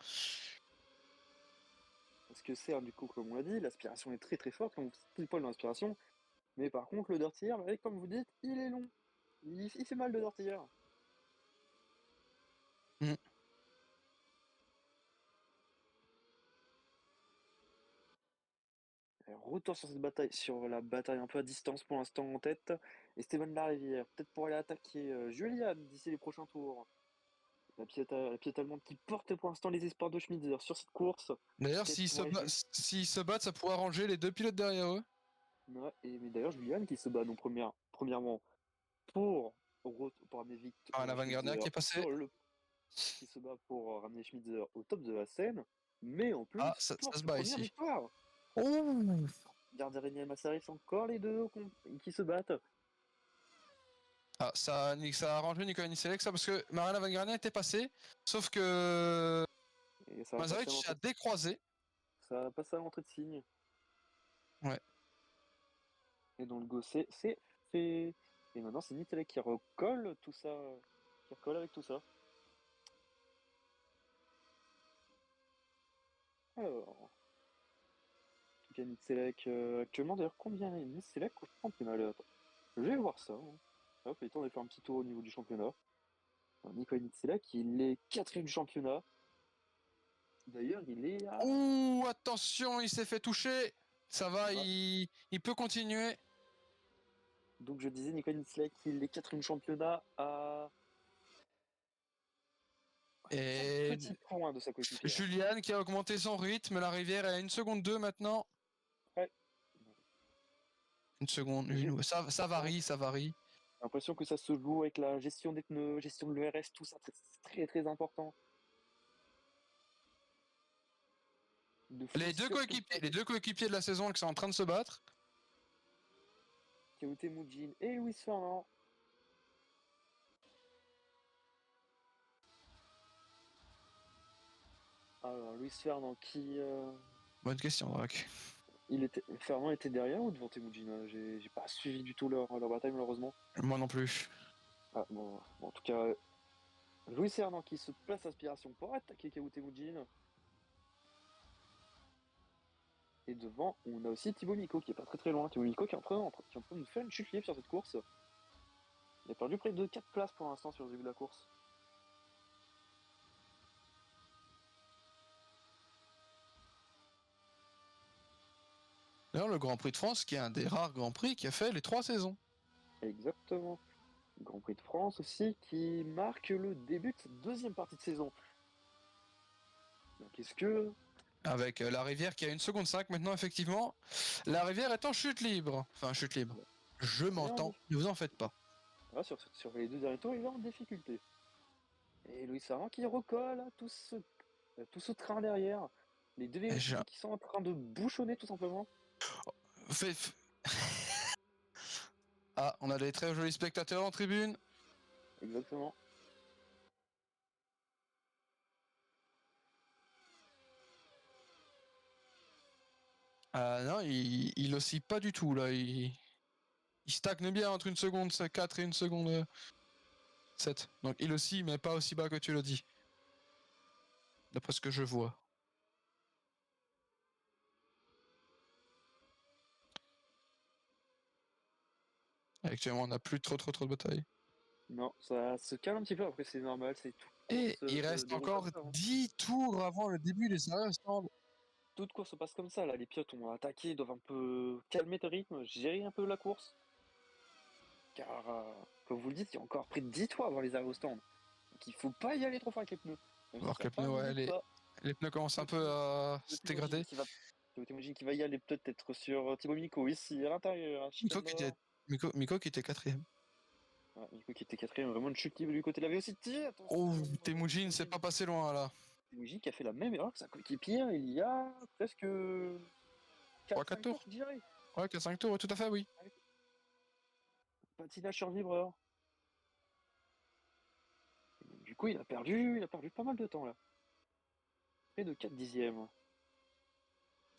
Speaker 1: Parce que certes, du coup, comme on l'a dit, l'aspiration est très très forte, quand vous pile poil dans l'aspiration. Mais par contre, le Dirty Air, comme vous dites, il est long. Il fait mal le Dirty Air.
Speaker 2: Mm.
Speaker 1: Retour sur cette bataille, sur la bataille un peu à distance pour l'instant en tête. Esteban Larivière, peut-être pour aller attaquer Julian d'ici les prochains tours. La pièce allemande qui porte pour l'instant les espoirs de Schmitzer sur cette course.
Speaker 2: D'ailleurs, s'ils se battent, ça pourrait arranger les deux pilotes derrière eux.
Speaker 1: Ouais, mais d'ailleurs, Julian qui se bat donc premièrement pour ramener Victor.
Speaker 2: La Van qui est passé.
Speaker 1: Qui se bat pour ramener Schmitzer au top de la scène, mais en plus,
Speaker 2: ça
Speaker 1: pour
Speaker 2: se
Speaker 1: sa
Speaker 2: bat
Speaker 1: première
Speaker 2: ici.
Speaker 1: victoire.
Speaker 2: Oh
Speaker 1: Gardien et Massaris, encore les deux qui se battent.
Speaker 2: Ah, ça a arrangé Nicolas Nicelek, ça, parce que Mariana Van Garnier était passée, sauf que Mazaric a décroisé.
Speaker 1: Ça a passé à l'entrée de signe.
Speaker 2: Ouais.
Speaker 1: Et donc le gosset, c'est fait. Et maintenant, c'est Nicelek qui recolle tout ça, qui recolle avec tout ça. Alors, en tout cas, Nicelek, actuellement, d'ailleurs, combien est Nicelek au championnat là? Je vais voir ça. Hein. Hop, il est temps de faire un petit tour au niveau du championnat. Nicolas Nicelek, il est 4ème du championnat. D'ailleurs, il est à...
Speaker 2: Ouh, attention, il s'est fait toucher. Ça va, il peut continuer.
Speaker 1: Donc je disais, Nicolas Nicelek, il est 4ème du championnat à...
Speaker 2: Et
Speaker 1: petit point de sa coéquipière.
Speaker 2: Julian qui a augmenté son rythme, la rivière est à 1 seconde 2 maintenant.
Speaker 1: Ouais.
Speaker 2: 1 seconde 1, ça varie, ça varie.
Speaker 1: J'ai l'impression que ça se joue avec la gestion des pneus, gestion de l'ERS, tout ça, c'est très très important.
Speaker 2: Les deux coéquipiers de la saison qui sont en train de se battre.
Speaker 1: Théo Temujin et Luis Fernand. Alors, Luis Fernand qui...
Speaker 2: Bonne question, Drac.
Speaker 1: Fernand était derrière ou devant Temujin? J'ai pas suivi du tout leur bataille, malheureusement.
Speaker 2: Moi non plus.
Speaker 1: Ah, bon, en tout cas, Luis Fernand qui se place aspiration pour attaquer Théo Temujin. Et devant, on a aussi Thibaut Miko qui est pas très très loin. Thibaut Miko qui est en train de nous faire une chute libre sur cette course. Il a perdu près de 4 places pour l'instant sur le début de la course.
Speaker 2: D'ailleurs, le Grand Prix de France, qui est un des rares Grands Prix qui a fait les 3 saisons.
Speaker 1: Exactement. Grand Prix de France aussi qui marque le début de cette deuxième partie de saison. Donc est-ce que...
Speaker 2: Avec la rivière qui a 1 seconde 5 maintenant, effectivement. La rivière est en chute libre. Enfin, chute libre. Je m'entends, ne vous en faites pas.
Speaker 1: Ah, sur les 2 derniers tours, il est en difficulté. Et Louis Fernand qui recolle tout ce train derrière. Les deux véhicules qui sont en train de bouchonner tout simplement.
Speaker 2: Ah, on a des très jolis spectateurs en tribune.
Speaker 1: Exactement.
Speaker 2: Non, il oscille pas du tout là. Il stagne bien entre 1 seconde 4 et 1 seconde 7. Donc il oscille, mais pas aussi bas que tu le dis. D'après ce que je vois. Actuellement, on n'a plus trop de batailles.
Speaker 1: Non, ça se calme un petit peu, après c'est normal, c'est tout.
Speaker 2: Et il reste encore 10 tours avant le début des arrêts stand.
Speaker 1: Toute course se passe comme ça, là, les pilotes ont attaqué, doivent un peu calmer le rythme, gérer un peu la course. Car, comme vous le dites, il y a encore près de 10 tours avant les arrêts au stand. Donc il faut pas y aller trop fort avec les pneus.
Speaker 2: Alors que les pneus, les pneus commencent un peu à se dégrader.
Speaker 1: T'imagines qu'il va y aller peut-être sur Thibaut Miko ici, à l'intérieur.
Speaker 2: Miko qui était 4ème.
Speaker 1: Ouais, Miko qui était 4ème, vraiment une chute libre du côté de la Velocity.
Speaker 2: Oh, Temujin s'est pas passé loin là.
Speaker 1: Temujin qui a fait la même erreur que sa coéquipière il y a presque
Speaker 2: 4 tours.
Speaker 1: Je dirais.
Speaker 2: Ouais, 4-5 tours, tout à fait, oui.
Speaker 1: Patinage sur vibreur. Du coup, il a perdu pas mal de temps là. Près de 4 dixièmes.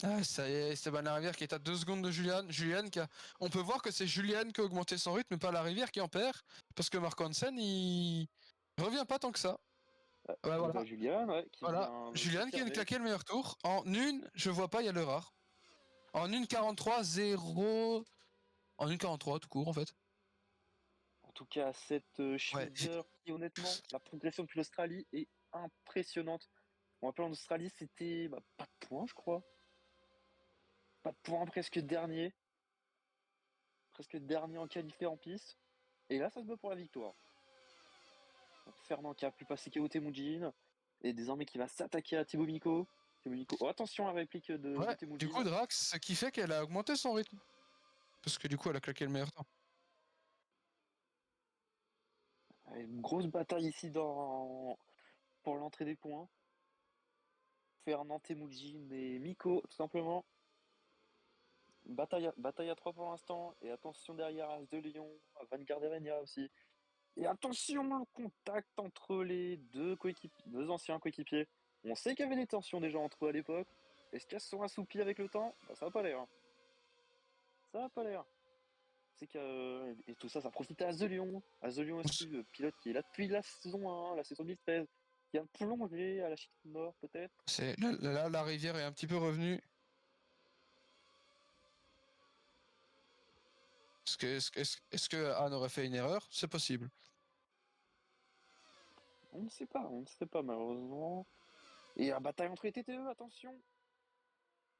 Speaker 2: Ah, ça y est, Esteban Larivière qui est à 2 secondes de Julian. On peut voir que c'est Julian qui a augmenté son rythme, pas Larivière qui en perd. Parce que Marc Hansen, il revient pas tant que ça. Ouais, voilà.
Speaker 1: Julian, ouais, qui vient
Speaker 2: Julian qui vient de claquer le meilleur tour. En une, je vois pas, il y a le rare. En 1,43, 0. En 1,43 tout court en fait.
Speaker 1: En tout cas, cette Schmider qui honnêtement, la progression depuis l'Australie est impressionnante. On rappelle en Australie, c'était pas de points, je crois. Pas de points, presque dernier. Presque dernier en qualifié en piste. Et là, ça se bat pour la victoire. Donc, Fernand qui a pu passer KO Temujin. Et désormais qui va s'attaquer à Thibaut Miko. Oh, attention à la réplique de Temujin.
Speaker 2: Du coup, Drax, ce qui fait qu'elle a augmenté son rythme. Parce que du coup, elle a claqué le meilleur temps.
Speaker 1: Une grosse bataille ici pour l'entrée des points. Fernand, Temujin et Miko, tout simplement. Bataille à 3 pour l'instant. Et attention derrière As de Lyon, Van Gardenia aussi. Et attention le contact entre les deux anciens coéquipiers. On sait qu'il y avait des tensions déjà entre eux à l'époque. Est-ce qu'elles se sont assoupies avec le temps? Ça va pas l'air. Ça va pas l'air. C'est que et tout ça, ça profite à As de Lyon. As de Lyon aussi, le pilote qui est là depuis la saison 1, la saison 2013, qui a plongé à la Chine Nord peut-être.
Speaker 2: Là, la rivière est un petit peu revenue. Est-ce que Anne aurait fait une erreur? C'est possible.
Speaker 1: On ne sait pas malheureusement. Et la bataille entre les TTE, attention.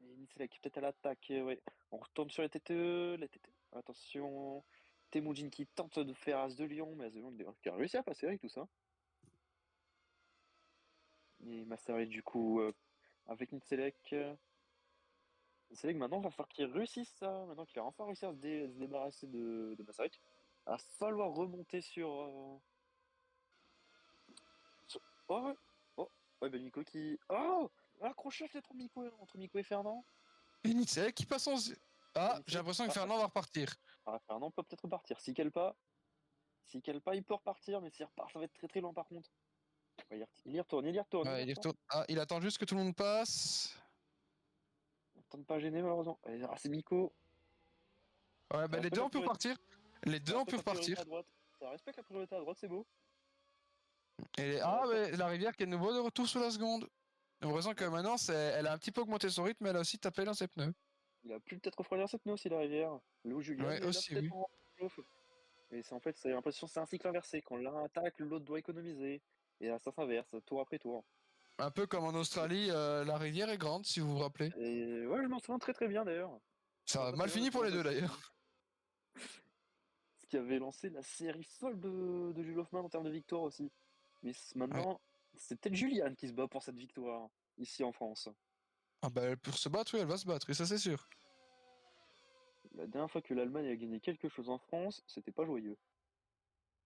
Speaker 1: Et Nitzela qui est peut-être à l'attaque, ouais. On retourne sur les TTE, Attention. Temujin qui tente de faire As de Lyon, mais As de Lyon qui a réussi à passer avec tout ça. Et Massaré du coup avec Nitselek. Nitselek maintenant va falloir qu'il réussisse ça, maintenant qu'il a enfin réussi à se débarrasser de Massaré. Il va falloir remonter sur... Oh ouais. Oh ouais, Miko qui... Oh l'accrochage entre Miko et Fernand.
Speaker 2: Et Nitselek qui passe en... Ah, j'ai l'impression que Fernand va repartir.
Speaker 1: Fernand peut peut-être repartir. Si quel pas, il peut repartir, mais s'il repart, ça va être très très loin par contre. Ouais, il y retourne.
Speaker 2: Ouais, il retourne. Ah, il attend juste que tout le monde passe.
Speaker 1: On tente pas gêner malheureusement. C'est Miko.
Speaker 2: Ouais, bah les deux ont pu repartir. Les deux ont pu repartir.
Speaker 1: Ça respecte la priorité à droite, c'est beau.
Speaker 2: Ouais, la rivière qui est de nouveau de retour sous la seconde. J'ai l'impression que maintenant, elle a un petit peu augmenté son rythme, mais elle a aussi tapé dans ses pneus.
Speaker 1: Il a pu peut-être refroidir ses pneus aussi, la rivière. Lou Julien,
Speaker 2: ouais, aussi, oui.
Speaker 1: Et c'est en fait, c'est l'impression c'est un cycle inversé. Quand l'un attaque, l'autre doit économiser. Et là, ça s'inverse, tour après tour.
Speaker 2: Un peu comme en Australie, la rivière est grande, si vous vous rappelez.
Speaker 1: Et ouais, je m'en souviens très très bien d'ailleurs.
Speaker 2: Ça a mal fini pour les deux d'ailleurs.
Speaker 1: Ce qui avait lancé la série folle de Jules Hoffmann en termes de victoire aussi. Mais maintenant, c'est peut-être Juliane qui se bat pour cette victoire, ici en France.
Speaker 2: Ah bah pour se battre, oui, elle va se battre, oui, ça c'est sûr.
Speaker 1: La dernière fois que l'Allemagne a gagné quelque chose en France, c'était pas joyeux.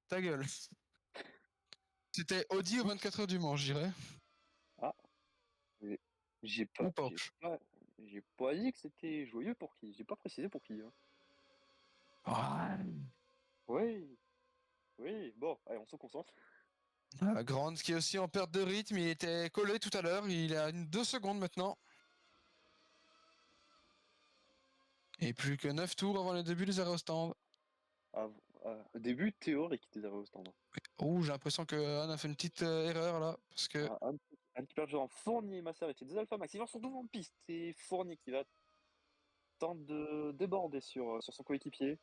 Speaker 2: Ta gueule. C'était Audi aux 24 heures du Mans, je dirais.
Speaker 1: Ah, j'ai pas dit que c'était joyeux pour qui. J'ai pas précisé pour qui. Oui, bon, allez, on se concentre.
Speaker 2: Grande qui est aussi en perte de rythme, il était collé tout à l'heure, il a 2 secondes maintenant. Et plus que 9 tours avant le début des arrêts au stand.
Speaker 1: Début théorique des arrêts au stand.
Speaker 2: Oh, j'ai l'impression que Anne a fait une petite erreur là, parce que...
Speaker 1: Anne qui perd en Fournier et Massard étaient des Alpha Max. Ils sont devant en piste. C'est Fournier qui va tenter de déborder sur son coéquipier.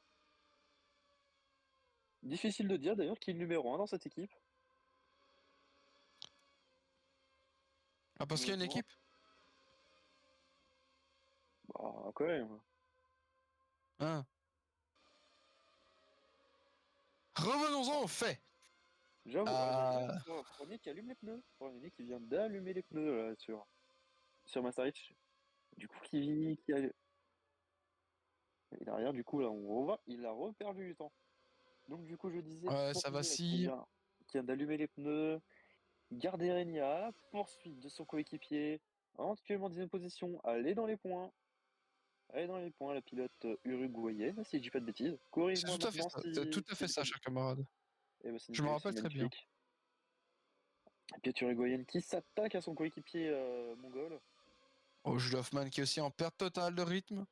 Speaker 1: Difficile de dire d'ailleurs qui est le numéro 1 dans cette équipe.
Speaker 2: Ah, parce qu'il y a une équipe?
Speaker 1: Bah, quand même.
Speaker 2: Hein. Revenons-en au fait.
Speaker 1: J'avoue, Fournier qui allume les pneus. Fournier qui vient d'allumer les pneus là, sur Massarich. Du coup, qui a... Et derrière, du coup, là, on revoit, il a reperdu du temps. Donc, du coup, je disais,
Speaker 2: ça vacille.
Speaker 1: Qui vient d'allumer les pneus. Gardenia, poursuite de son coéquipier. Actuellement 10e position, aller dans les points. La pilote uruguayenne, si je dis pas de bêtises.
Speaker 2: C'est tout à fait ça, cher camarade. Je me rappelle très bien.
Speaker 1: La pilote uruguayenne qui s'attaque à son coéquipier mongol.
Speaker 2: Oh, Jules Hoffmann qui est aussi en perte totale de rythme.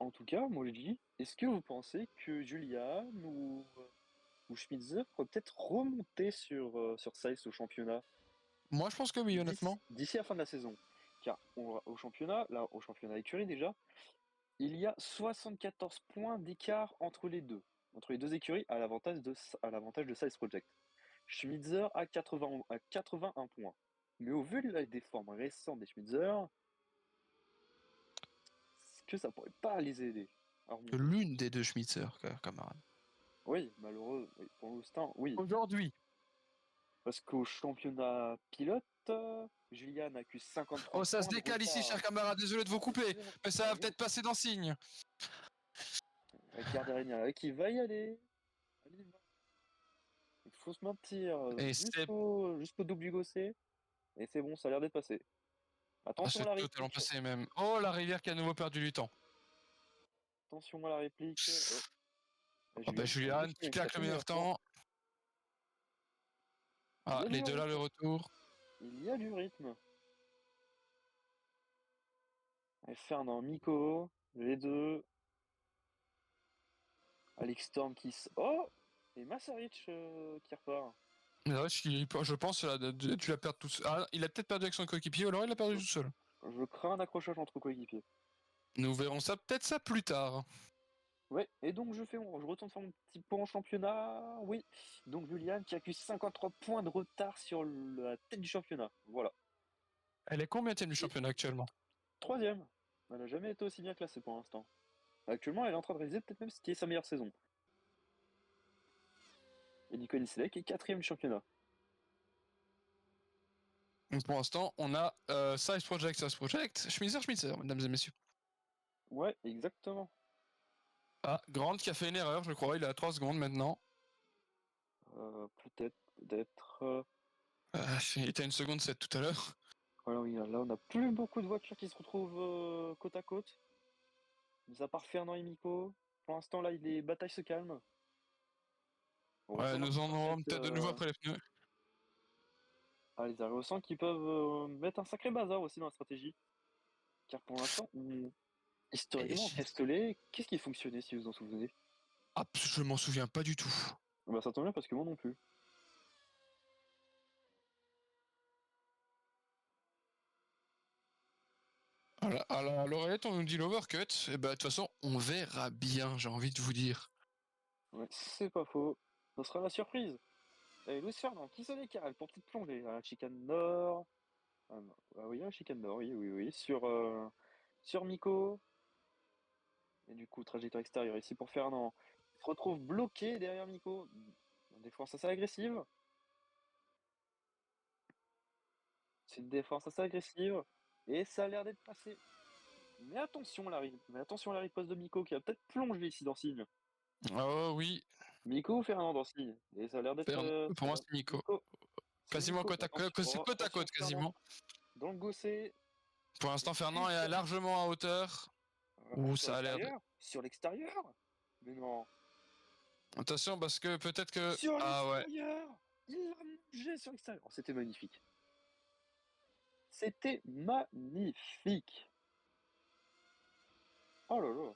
Speaker 1: en tout cas, moi je dis, est-ce que vous pensez que Julian ou Schmitzer pourrait peut-être remonter sur Sainz au championnat
Speaker 2: Moi, je pense que oui, honnêtement.
Speaker 1: d'ici la fin de la saison? Car au championnat, là, au championnat écurie déjà, il y a 74 points d'écart entre les deux écuries à l'avantage de Size Project. Schmitzer a 81 points. Mais au vu des formes récentes des Schmitzer, est-ce que ça pourrait pas les aider à remonter?
Speaker 2: L'une des deux Schmitzer, camarade.
Speaker 1: Oui, malheureux, oui, pour l'instant, oui.
Speaker 2: Aujourd'hui.
Speaker 1: Parce qu'au championnat pilote, Julian accuse 53
Speaker 2: Oh, ça
Speaker 1: points
Speaker 2: se
Speaker 1: de
Speaker 2: décale ici,
Speaker 1: retard.
Speaker 2: cher camarade, désolé de vous couper, mais ça va peut-être passer dans signe.
Speaker 1: Garderinia qui va y aller. Allez, va. Il faut se maintenir
Speaker 2: Et c'est
Speaker 1: jusqu'au double du Gosset. Et c'est bon, ça a l'air d'être passé. Attention à la
Speaker 2: totalement
Speaker 1: réplique.
Speaker 2: passé même. Oh, la rivière qui a à nouveau perdu du temps.
Speaker 1: Attention à la réplique.
Speaker 2: Oh, bah, Julian qui claque le meilleur temps. Ah, les deux là, le retour.
Speaker 1: Il y a du rythme. Et Fernand, Miko, les deux. Alex Storm qui Oh! Et Massaric qui repart.
Speaker 2: Je pense que tu l'as perdu tout seul. Ah, il a peut-être perdu avec son coéquipier, ou alors il l'a perdu tout seul.
Speaker 1: Je crains un accrochage entre coéquipiers.
Speaker 2: Nous verrons ça peut-être plus tard.
Speaker 1: Ouais, et donc je retourne faire mon petit point en championnat. Oui, donc Juliane qui accuse 53 points de retard sur la tête du championnat. Voilà.
Speaker 2: Elle est combienième du championnat actuellement?
Speaker 1: 3e. Elle n'a jamais été aussi bien classée pour l'instant. Actuellement, elle est en train de réaliser peut-être même ce qui est sa meilleure saison. Et Nico Nicelek est 4e du championnat.
Speaker 2: Donc pour l'instant, on a Size Project, Schmitzer, mesdames et messieurs.
Speaker 1: Ouais, exactement.
Speaker 2: Ah, Grant qui a fait une erreur, je crois, il est à 3 secondes maintenant.
Speaker 1: Peut-être.
Speaker 2: Il était à 1 seconde 7 tout à l'heure.
Speaker 1: Voilà, oui, là, on n'a plus beaucoup de voitures qui se retrouvent côte à côte. Mis à part Fernand et Miko. Pour l'instant, là, les batailles se calment.
Speaker 2: Ouais, nous en aurons peut-être de nouveau après les pneus.
Speaker 1: Ah, les arrivants au 100 qui peuvent mettre un sacré bazar aussi dans la stratégie. Car pour l'instant, historiquement, Castellet, qu'est-ce qui fonctionnait si vous en souvenez?
Speaker 2: Ah, je m'en souviens pas du tout.
Speaker 1: Bah ça tombe bien parce que moi non plus.
Speaker 2: À l'oreillette, on nous dit l'overcut. Et bah, de toute façon, on verra bien, j'ai envie de vous dire.
Speaker 1: Ouais, c'est pas faux. Ce sera la surprise. Et Louis Fernand qui se décale pour petite plongée à la chicane nord. Ah, non. Ah oui, la chicane nord, oui. Sur Miko. Et du coup, trajectoire extérieure ici pour Fernand. Il se retrouve bloqué derrière Miko. Une défense assez agressive. C'est une défense assez agressive. Et ça a l'air d'être passé. Mais attention à la riposte de Miko qui a peut-être plongé ici dans Signe.
Speaker 2: Oh oui.
Speaker 1: Miko ou Fernand dans Signe. Et ça a l'air d'être.
Speaker 2: Pour moi, c'est Miko. Quasiment côte à côte, quasiment.
Speaker 1: Dans le Gosset.
Speaker 2: Pour l'instant, Fernand est largement à hauteur. Où ça a l'air de...
Speaker 1: Sur l'extérieur. Mais non.
Speaker 2: Attention parce que peut-être que...
Speaker 1: Sur l'extérieur. Il a mangé sur l'extérieur. Oh, c'était magnifique. C'était magnifique. Oh là là.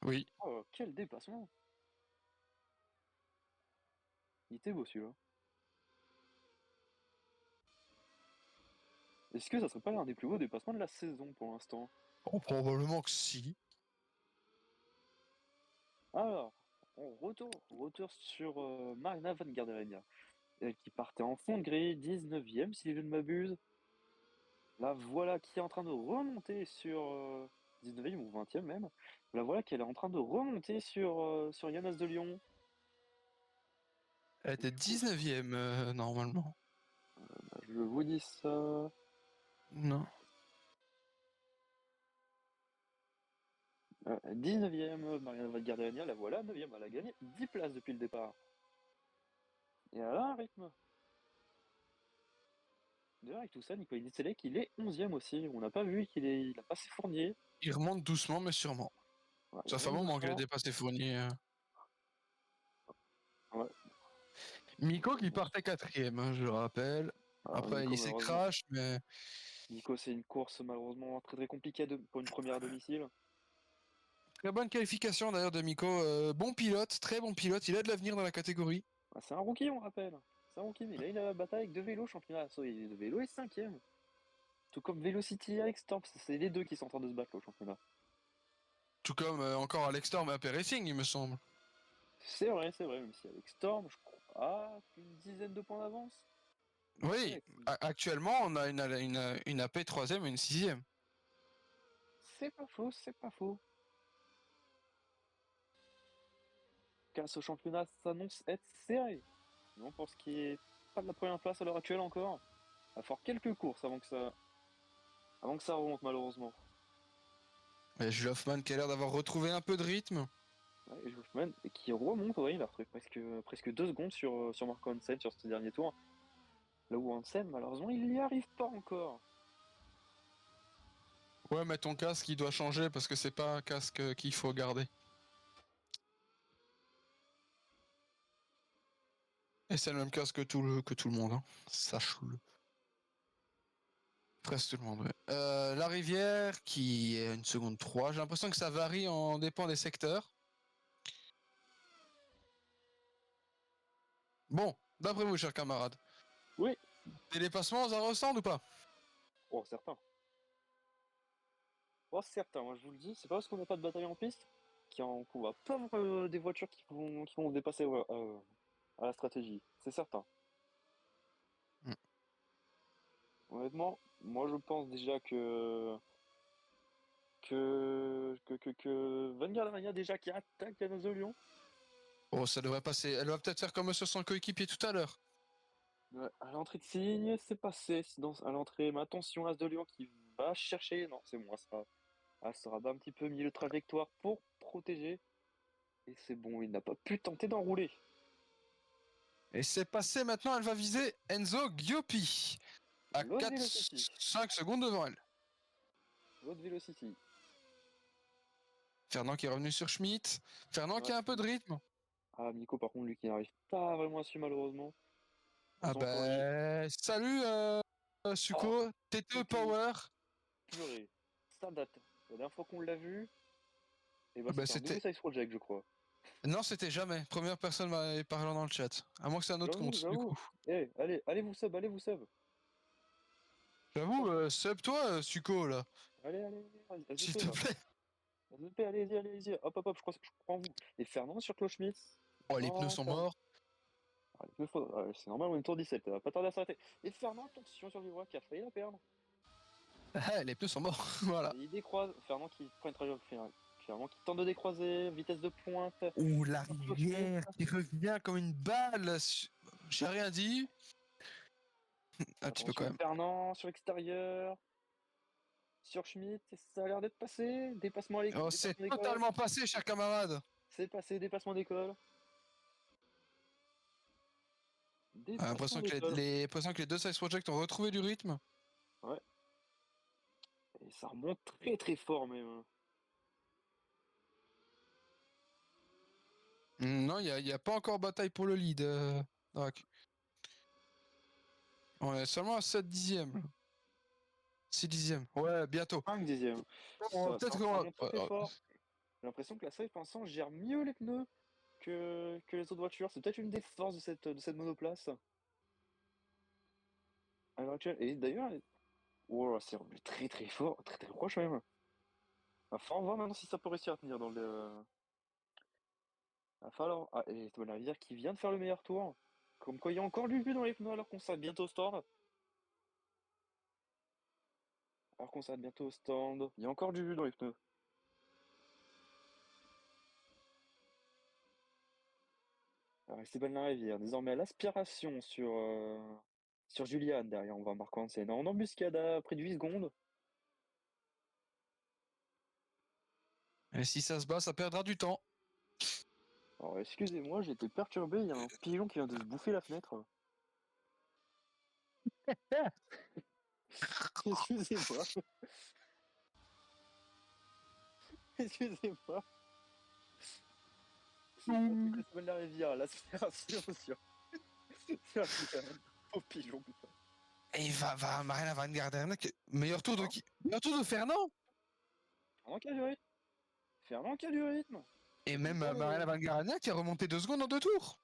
Speaker 2: Oui.
Speaker 1: Oh, quel déplacement. Il était beau celui-là. Est-ce que ça serait pas l'un des plus beaux dépassements de la saison pour l'instant?
Speaker 2: Oh, probablement que si.
Speaker 1: Alors, on retour sur Marina Van Garderinia, qui partait en fond de grille, 19e si je ne m'abuse. La voilà qui est en train de remonter sur 19e ou 20e même. La voilà qu'elle est en train de remonter sur Yanas de Lyon.
Speaker 2: Elle était 19e normalement.
Speaker 1: Je vous dis ça.
Speaker 2: Non.
Speaker 1: 19e, Mariana Van Garderinia, la voilà, 9e, elle a gagné 10 places depuis le départ. Et elle a un rythme. D'ailleurs, avec tout ça, Nicolas Nicelek, il est 11e aussi. On n'a pas vu il a passé Fournier.
Speaker 2: Il remonte doucement, mais sûrement. Ouais, ça fait un moment qu'il a dépassé Fournier.
Speaker 1: Ouais.
Speaker 2: Miko qui partait 4e, je le rappelle. Après, il s'est crash, mais...
Speaker 1: Nico, c'est une course malheureusement très très compliquée pour une première à domicile.
Speaker 2: Très bonne qualification d'ailleurs de Miko. Bon pilote, très bon pilote. Il a de l'avenir dans la catégorie.
Speaker 1: Ah, c'est un rookie, on rappelle. C'est un rookie, mais il a eu la bataille avec 2 vélos championnat. Le vélo est 5ème. Tout comme Velocity et Alex Storm, c'est les deux qui sont en train de se battre au championnat.
Speaker 2: Tout comme encore Alex Storm et AP Racing, il me semble.
Speaker 1: C'est vrai, même si Alex Storm, je crois, a une dizaine de points d'avance.
Speaker 2: Oui, actuellement, on a une AP 3ème et une 6ème.
Speaker 1: C'est pas faux, c'est pas faux. Car ce championnat s'annonce être serré. Non, pour ce qui est pas de la première place à l'heure actuelle encore. Il va falloir quelques courses avant que ça remonte malheureusement.
Speaker 2: Et Jules Hoffman qui a l'air d'avoir retrouvé un peu de rythme.
Speaker 1: Ouais, et Hoffman qui remonte, ouais, il a retrouvé presque 2 secondes sur Marco Hansen sur ce dernier tour. Là où Hansen, malheureusement, il n'y arrive pas encore.
Speaker 2: Ouais, mais ton casque, il doit changer parce que c'est pas un casque qu'il faut garder. Et c'est le même casque que tout le monde, hein. Sache-le. Presque tout le monde, ouais. La rivière qui est une seconde 3. J'ai l'impression que ça varie en dépend des secteurs. Bon, d'après vous, chers camarades.
Speaker 1: Oui.
Speaker 2: Des dépassements à ressemble ou pas?
Speaker 1: Oh, certain. Oh, certain, moi je vous le dis, c'est pas parce qu'on n'a pas de bataille en piste qu'on va pas avoir des voitures qui vont se dépasser à la stratégie. C'est certain.
Speaker 2: Mm.
Speaker 1: Honnêtement, moi je pense déjà que Van Garde déjà qui attaque la Nase de Lyon.
Speaker 2: Oh, ça devrait passer. Elle va peut-être faire comme sur son coéquipier tout à l'heure.
Speaker 1: Ouais, à l'entrée de signe, c'est passé. À l'entrée, mais attention, As de Lyon qui va chercher. Non, c'est bon, ça sera un petit peu mis le trajectoire pour protéger. Et c'est bon, il n'a pas pu tenter d'enrouler.
Speaker 2: Et c'est passé maintenant, elle va viser Enzo Ghioppi. À
Speaker 1: L'autre
Speaker 2: 4,
Speaker 1: Velocity.
Speaker 2: 5 secondes devant elle.
Speaker 1: L'autre Velocity.
Speaker 2: Fernand qui est revenu sur Schmitt. Fernand qui
Speaker 1: Ouais.
Speaker 2: a un peu de rythme.
Speaker 1: Ah, Miko, par contre, lui qui n'arrive pas vraiment à suivre, malheureusement.
Speaker 2: Ah
Speaker 1: Encore lui.
Speaker 2: ben, salut
Speaker 1: Oh,
Speaker 2: Suko, TT
Speaker 1: TT,
Speaker 2: Power.
Speaker 1: purée. Ça date. La dernière fois qu'on l'a vu, et bah,
Speaker 2: Ben,
Speaker 1: c'était un nouveau
Speaker 2: c'était...
Speaker 1: Size Project, je crois.
Speaker 2: Non, c'était jamais. Première personne m'avait parlé dans le chat. À moins que c'est un autre
Speaker 1: J'avoue,
Speaker 2: compte, du
Speaker 1: j'avoue.
Speaker 2: coup.
Speaker 1: Eh, allez vous sub, allez vous sub.
Speaker 2: J'avoue, sub toi, Suko, là.
Speaker 1: Allez,
Speaker 2: S'il
Speaker 1: SVP
Speaker 2: te
Speaker 1: là.
Speaker 2: plaît.
Speaker 1: SVP, allez-y. Hop, je crois que je prends vous. Et Fernand sur Klaus Schmitt.
Speaker 2: Oh, les pneus
Speaker 1: Oh,
Speaker 2: sont
Speaker 1: Fernand.
Speaker 2: morts.
Speaker 1: C'est normal, on est tour 17, ça va pas tarder à s'arrêter. Et Fernand, attention sur Vivroy qui a failli la perdre.
Speaker 2: Ah, les pneus sont morts, voilà.
Speaker 1: Il décroise. Fernand qui prend une trajectoire finale. Fernand qui tente de décroiser, vitesse de pointe.
Speaker 2: Ouh, la rivière qui revient comme une balle. J'ai rien dit. Un petit peu quand
Speaker 1: Attention,
Speaker 2: même.
Speaker 1: Fernand sur l'extérieur. Sur Schmitt, ça a l'air d'être passé. Dépassement
Speaker 2: Oh, c'est
Speaker 1: dépassement d'école.
Speaker 2: totalement passé, chers camarades.
Speaker 1: C'est passé, dépassement d'école.
Speaker 2: J'ai
Speaker 1: Dépassement
Speaker 2: l'impression que
Speaker 1: d'école.
Speaker 2: l'impression que les deux Size Project ont retrouvé du rythme.
Speaker 1: Ouais. Et ça remonte très très fort même.
Speaker 2: Non, il y a pas encore bataille pour le lead, Drac. On est seulement à 7 dixièmes. 6 dixièmes. Ouais, bientôt.
Speaker 1: 5 dixièmes.
Speaker 2: Peut-être
Speaker 1: Ça
Speaker 2: qu'on
Speaker 1: remonte très très fort. J'ai l'impression que la Safe Vincent gère mieux les pneus que les autres voitures. C'est peut-être une des forces de cette monoplace. À l'heure actuelle. Et d'ailleurs, oh, c'est revenu très très fort, très très proche même. Va falloir voir maintenant si ça peut réussir à tenir dans le. Va falloir. Ah, et c'est la rivière qui vient de faire le meilleur tour. Comme quoi il y a encore du but dans les pneus alors qu'on s'arrête bientôt au stand. Il y a encore du but dans les pneus. Alors, Esteban Larivière, désormais à l'aspiration sur Julian derrière, on va Marco Hansen en embuscade à près de 8 secondes.
Speaker 2: Et si ça se bat, ça perdra du temps.
Speaker 1: Alors excusez-moi, j'ai été perturbé, il y a un pigeon qui vient de se bouffer la fenêtre. Excusez-moi. Excusez-moi. Esteban Larivière à l'aspiration sur Julian. Au pigeon, putain.
Speaker 2: Et Marina Van Garderen, meilleur tour de qui? Meilleur tour de Fernand.
Speaker 1: Fernand qui a du rythme.
Speaker 2: Et même Marina Van Garderen qui a remonté 2 secondes en 2 tours.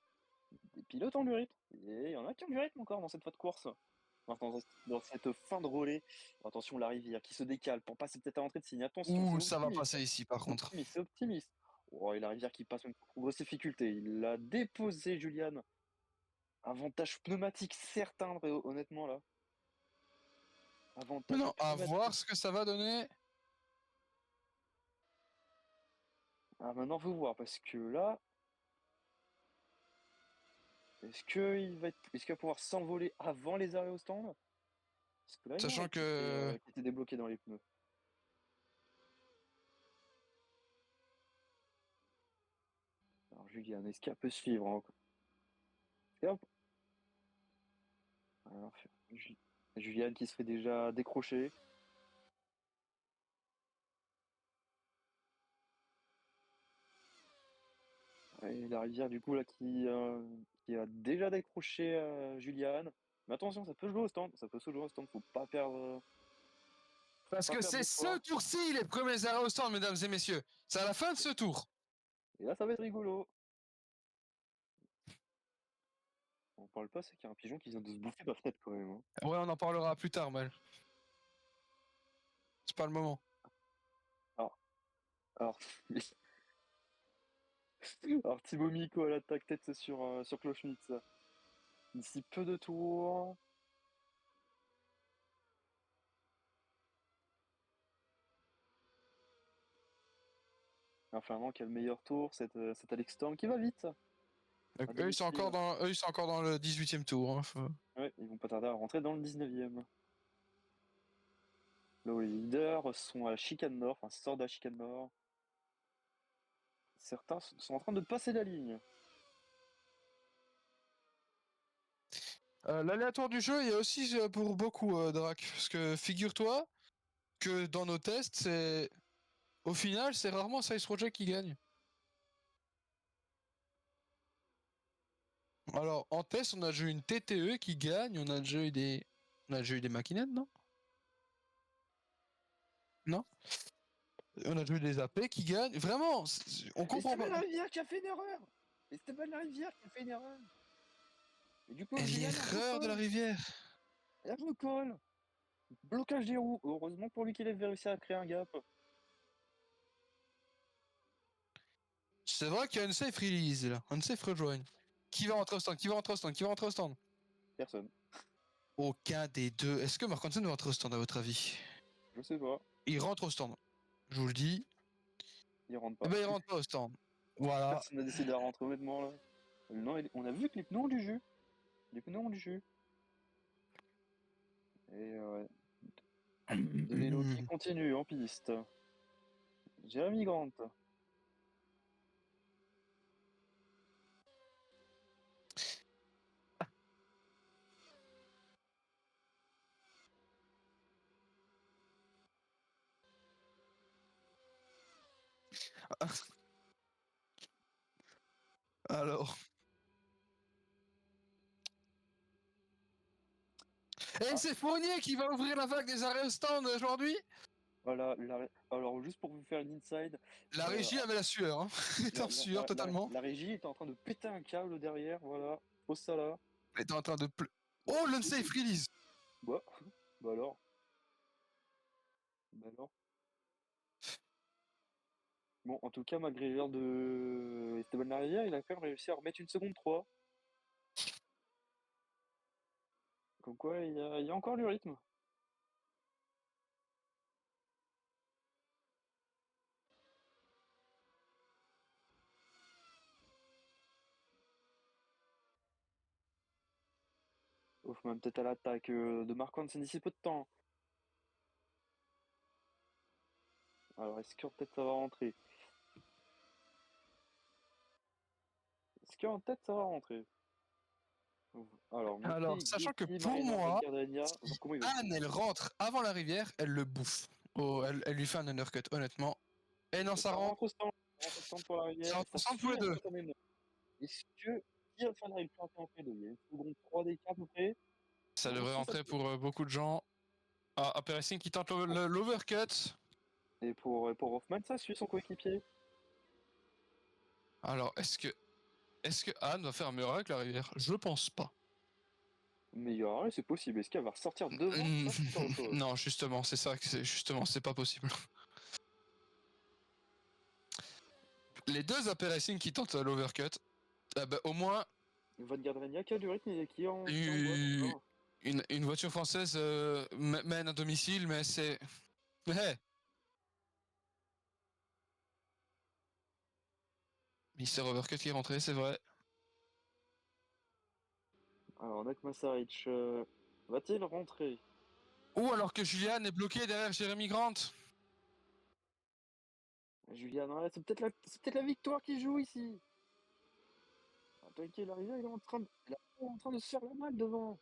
Speaker 1: Des pilotes ont du rythme. Et il y en a qui ont du rythme encore dans cette fois de course. Dans cette fin de relais. Attention, la rivière qui se décale pour passer peut-être à l'entrée de signe. Attention,
Speaker 2: Ouh, ça va passer ici par contre.
Speaker 1: C'est optimiste. Oh, et la rivière qui passe même pour grosse difficulté. Il a déposé Julian. Avantage pneumatique certain, honnêtement là.
Speaker 2: Avantage non, à voir ce que ça va donner.
Speaker 1: Ah, maintenant, faut voir parce que là. Est-ce qu'il va pouvoir s'envoler avant les arrêts au stand? Parce que là,
Speaker 2: sachant que.
Speaker 1: Qui était débloqué dans les pneus. Alors, Julian, est-ce qu'elle peut suivre encore? Alors, Julian qui se fait déjà décrocher. Et la rivière, du coup, là, qui a déjà décroché Julian. Mais attention, ça peut jouer au stand. Faut pas perdre.
Speaker 2: Parce que c'est ce tour-ci, les premiers arrêts au stand, mesdames et messieurs. C'est à la fin de ce tour.
Speaker 1: Et là, ça va être rigolo. On parle pas, c'est qu'il y a un pigeon qui vient de se bouffer ma fenêtre quand même. Hein.
Speaker 2: Ouais, on en parlera plus tard, Mal. C'est pas le moment.
Speaker 1: Alors, alors Thibaut Miko à l'attaque tête sur Kloschmitz. D'ici peu de tours. Enfin, qui a le meilleur tour, c'est Alex Storm qui va vite.
Speaker 2: Eux, ils sont encore dans le 18e tour. Hein.
Speaker 1: Ouais, ils vont pas tarder à rentrer dans le 19e. Les leaders sont à la chicane nord, enfin sortent de la chicane nord. Certains sont en train de passer la ligne.
Speaker 2: L'aléatoire du jeu, il y a aussi pour beaucoup, Drac. Parce que figure-toi que dans nos tests, c'est. Au final, c'est rarement Size Project qui gagne. Alors, en test, on a déjà eu une TTE qui gagne, on a déjà eu des maquinettes, non? Non? On a déjà eu des AP qui gagnent. Vraiment, on comprend pas.
Speaker 1: Esteban Larivière qui a fait une erreur. Esteban Larivière qui a fait une erreur. Et du coup,
Speaker 2: l'erreur de la rivière.
Speaker 1: Elle recolle. Blocage des roues. Heureusement pour lui qu'il a réussi à créer un gap.
Speaker 2: C'est vrai qu'il y a une safe release là, une safe rejoin. Qui va rentrer au stand?
Speaker 1: Personne.
Speaker 2: Aucun des deux. Est-ce que Mark Hansen va rentrer au stand à votre avis?
Speaker 1: Je sais pas.
Speaker 2: Il rentre au stand. Je vous le dis.
Speaker 1: Il rentre pas.
Speaker 2: Eh ben il rentre pas au stand. Voilà.
Speaker 1: Personne n'a décidé à rentrer honnêtement là. Non, on a vu que les pneus ont du jus. Les pneus ont du jus. Et ouais. De vélo qui continue en piste. Jeremy Grant.
Speaker 2: Alors. Et c'est Fournier qui va ouvrir la vague des arrêts au stand aujourd'hui.
Speaker 1: Voilà, alors juste pour vous faire une inside.
Speaker 2: La régie avait la sueur, hein. T'es en sueur totalement.
Speaker 1: La régie était en train de péter un câble derrière, voilà. Pose ça là.
Speaker 2: Elle était en train de Oh, l'unsafe release.
Speaker 1: Bah alors. Bah alors. Bon, en tout cas, malgré l'erreur de Esteban Larivière, il a quand même réussi à remettre une seconde 3. Comme quoi, il y a encore du rythme. Hoffman peut-être à l'attaque de Mark Hansen d'ici peu de temps. Alors, est-ce que peut-être ça va rentrer? Est-ce qu'en tête ça va rentrer?
Speaker 2: Alors sachant que pour moi, si Anne, elle rentre avant la rivière, elle le bouffe. Oh, elle lui fait un undercut, honnêtement. Et non, ça rentre.
Speaker 1: Ça rentre pour la rivière.
Speaker 2: Ça rentre pour les deux.
Speaker 1: Est-ce que qui va faire la rivière entre les deux? Il y a une seconde 3 d'écart à peu près.
Speaker 2: Ça devrait rentrer pour beaucoup de gens. Ah, Aper Racing qui tente l'overcut.
Speaker 1: Et pour Hoffman, ça suit son coéquipier.
Speaker 2: Alors, est-ce que Anne va faire un meilleur avec la rivière? Je pense pas.
Speaker 1: Mais c'est possible. Est-ce qu'elle va ressortir devant?
Speaker 2: Non, justement, c'est ça, c'est pas possible. Les deux Aper Racing qui tentent l'overcut, au moins.
Speaker 1: Van Gardrenia qui a du rythme et qui est en boîte.
Speaker 2: Une voiture française mène à domicile, mais c'est. Hey. Mister Overcut qui est rentré, c'est vrai.
Speaker 1: Alors, Nak Masaric, va-t-il rentrer?
Speaker 2: Ou alors que Julian est bloqué derrière Jeremy Grant.
Speaker 1: Julian, c'est peut-être la victoire qui joue ici. T'inquiète, l'arrivée, il est en train de se faire la malle devant.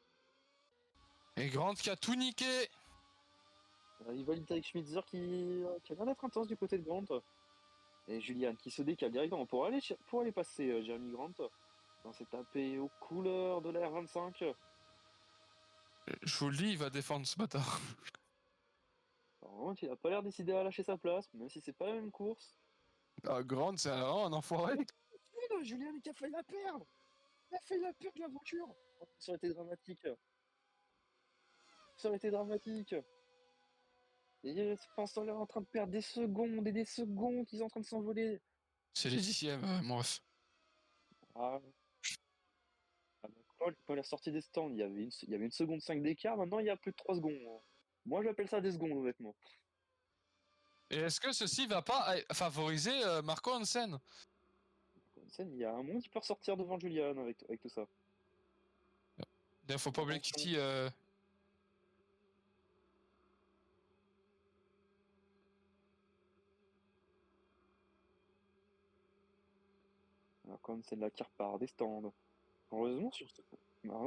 Speaker 2: Et Grant qui a tout niqué.
Speaker 1: La rivalité avec Schmitzer qui a l'air d'être intense du côté de Grant. Et Julian qui se décale directement pour aller passer Jeremy Grant. On s'est tapé aux couleurs de la R25.
Speaker 2: Je vous le dis, il va défendre ce bâtard.
Speaker 1: Alors, il a pas l'air décidé à lâcher sa place, même si c'est pas la même course.
Speaker 2: Ah, Grant, c'est un enfoiré.
Speaker 1: Julian qui a failli la perdre. Il a failli la perdre la voiture. Ça aurait été dramatique. Ça aurait été dramatique. Et Spencer est en train de perdre des secondes et des secondes qu'ils sont en train de s'envoler.
Speaker 2: C'est les dixièmes, mon ref.
Speaker 1: Quand il est sorti des stands, il y avait une seconde 5 d'écart, maintenant il y a plus de 3 secondes. Moi j'appelle ça des secondes honnêtement.
Speaker 2: Et est-ce que ceci va pas favoriser Marco Hansen?
Speaker 1: Il y a un monde qui peut ressortir devant Julian avec tout ça.
Speaker 2: D'ailleurs, faut pas oublier qu'ici...
Speaker 1: Alors quand c'est là qui repart des stands. Heureusement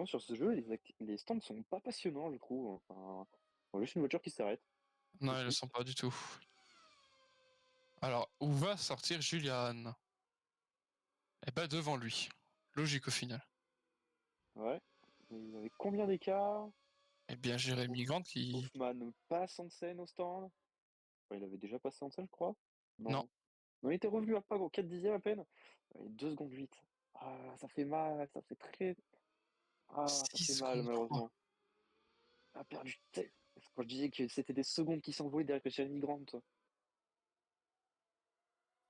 Speaker 1: sur ce jeu, les stands sont pas passionnants je trouve. Enfin, juste une voiture qui s'arrête.
Speaker 2: Non, ils le sont pas du tout. Alors, où va sortir Julian? Eh ben, devant lui. Logique au final.
Speaker 1: Ouais. Il avait combien d'écart?
Speaker 2: Eh bien, Jérémy Grant qui...
Speaker 1: Hoffman passe Hansen au stand. Enfin, il avait déjà passé Hansen, je crois.
Speaker 2: Non.
Speaker 1: Non, il était revenu à pas gros, 4 dixièmes à peine. 2 secondes 8. Ah, ça fait mal, ça fait très... Ah, ça fait mal, malheureusement. Elle a perdu... Quand je disais que c'était des secondes qui s'envolaient derrière Jeremy Grant.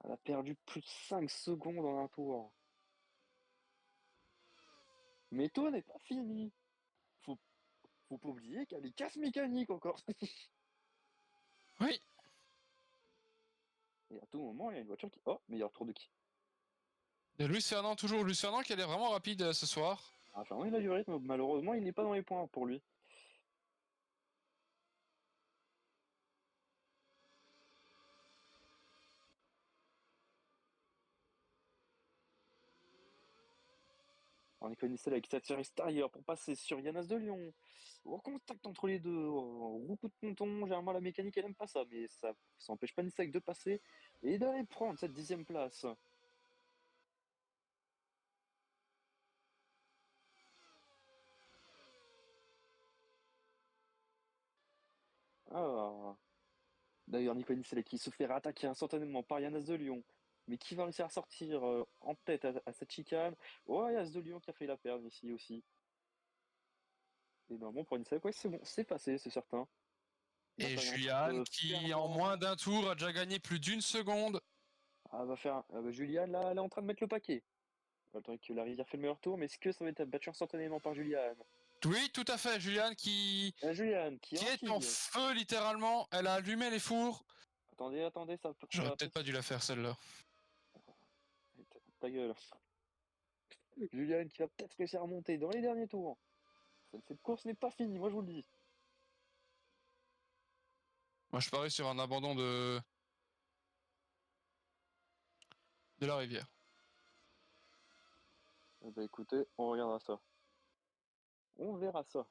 Speaker 1: Elle a perdu plus de 5 secondes en un tour. Mais tout n'est pas fini. Faut pas oublier qu'il y a les casses mécaniques encore.
Speaker 2: Oui.
Speaker 1: Et à tout moment, il y a une voiture qui... Oh, meilleur tour de qui?
Speaker 2: De Luis Fernand, toujours. Luis Fernand qui a l'air vraiment rapide ce soir.
Speaker 1: Ah, Fernand, il a du rythme. Malheureusement, il n'est pas dans les points pour lui. On est connu avec sa tir extérieure pour passer sur Yanas de Lyon. Au contact entre les deux, roue coup de ponton, généralement la mécanique elle aime pas ça, mais ça n'empêche pas Nissak de passer et d'aller prendre cette 10e place. Ah. D'ailleurs, Nico Nissak qui se fait rattaquer instantanément par Yanas de Lyon, mais qui va réussir à sortir en tête à cette chicane. Oh, Yanas de Lyon qui a fait la perdre ici aussi. Et normalement pour Nissak, ouais, c'est bon, c'est passé, c'est certain.
Speaker 2: Et Julian qui, en moins d'un tour, a déjà gagné plus d'une seconde.
Speaker 1: Ah, Julian, là, elle est en train de mettre le paquet. Attends que la rivière fait le meilleur tour, mais est-ce que ça va être battu instantanément par Julian?
Speaker 2: Oui, tout à fait. Julian qui est en feu, littéralement. Elle a allumé les fours.
Speaker 1: Attendez, ça peut...
Speaker 2: J'aurais peut-être pas dû la faire, celle-là.
Speaker 1: Ta gueule. Julian qui va peut-être réussir à remonter dans les derniers tours. Cette course n'est pas finie, moi je vous le dis.
Speaker 2: Moi, je parie sur un abandon de la rivière.
Speaker 1: Eh ben écoutez, on regardera ça. On verra ça.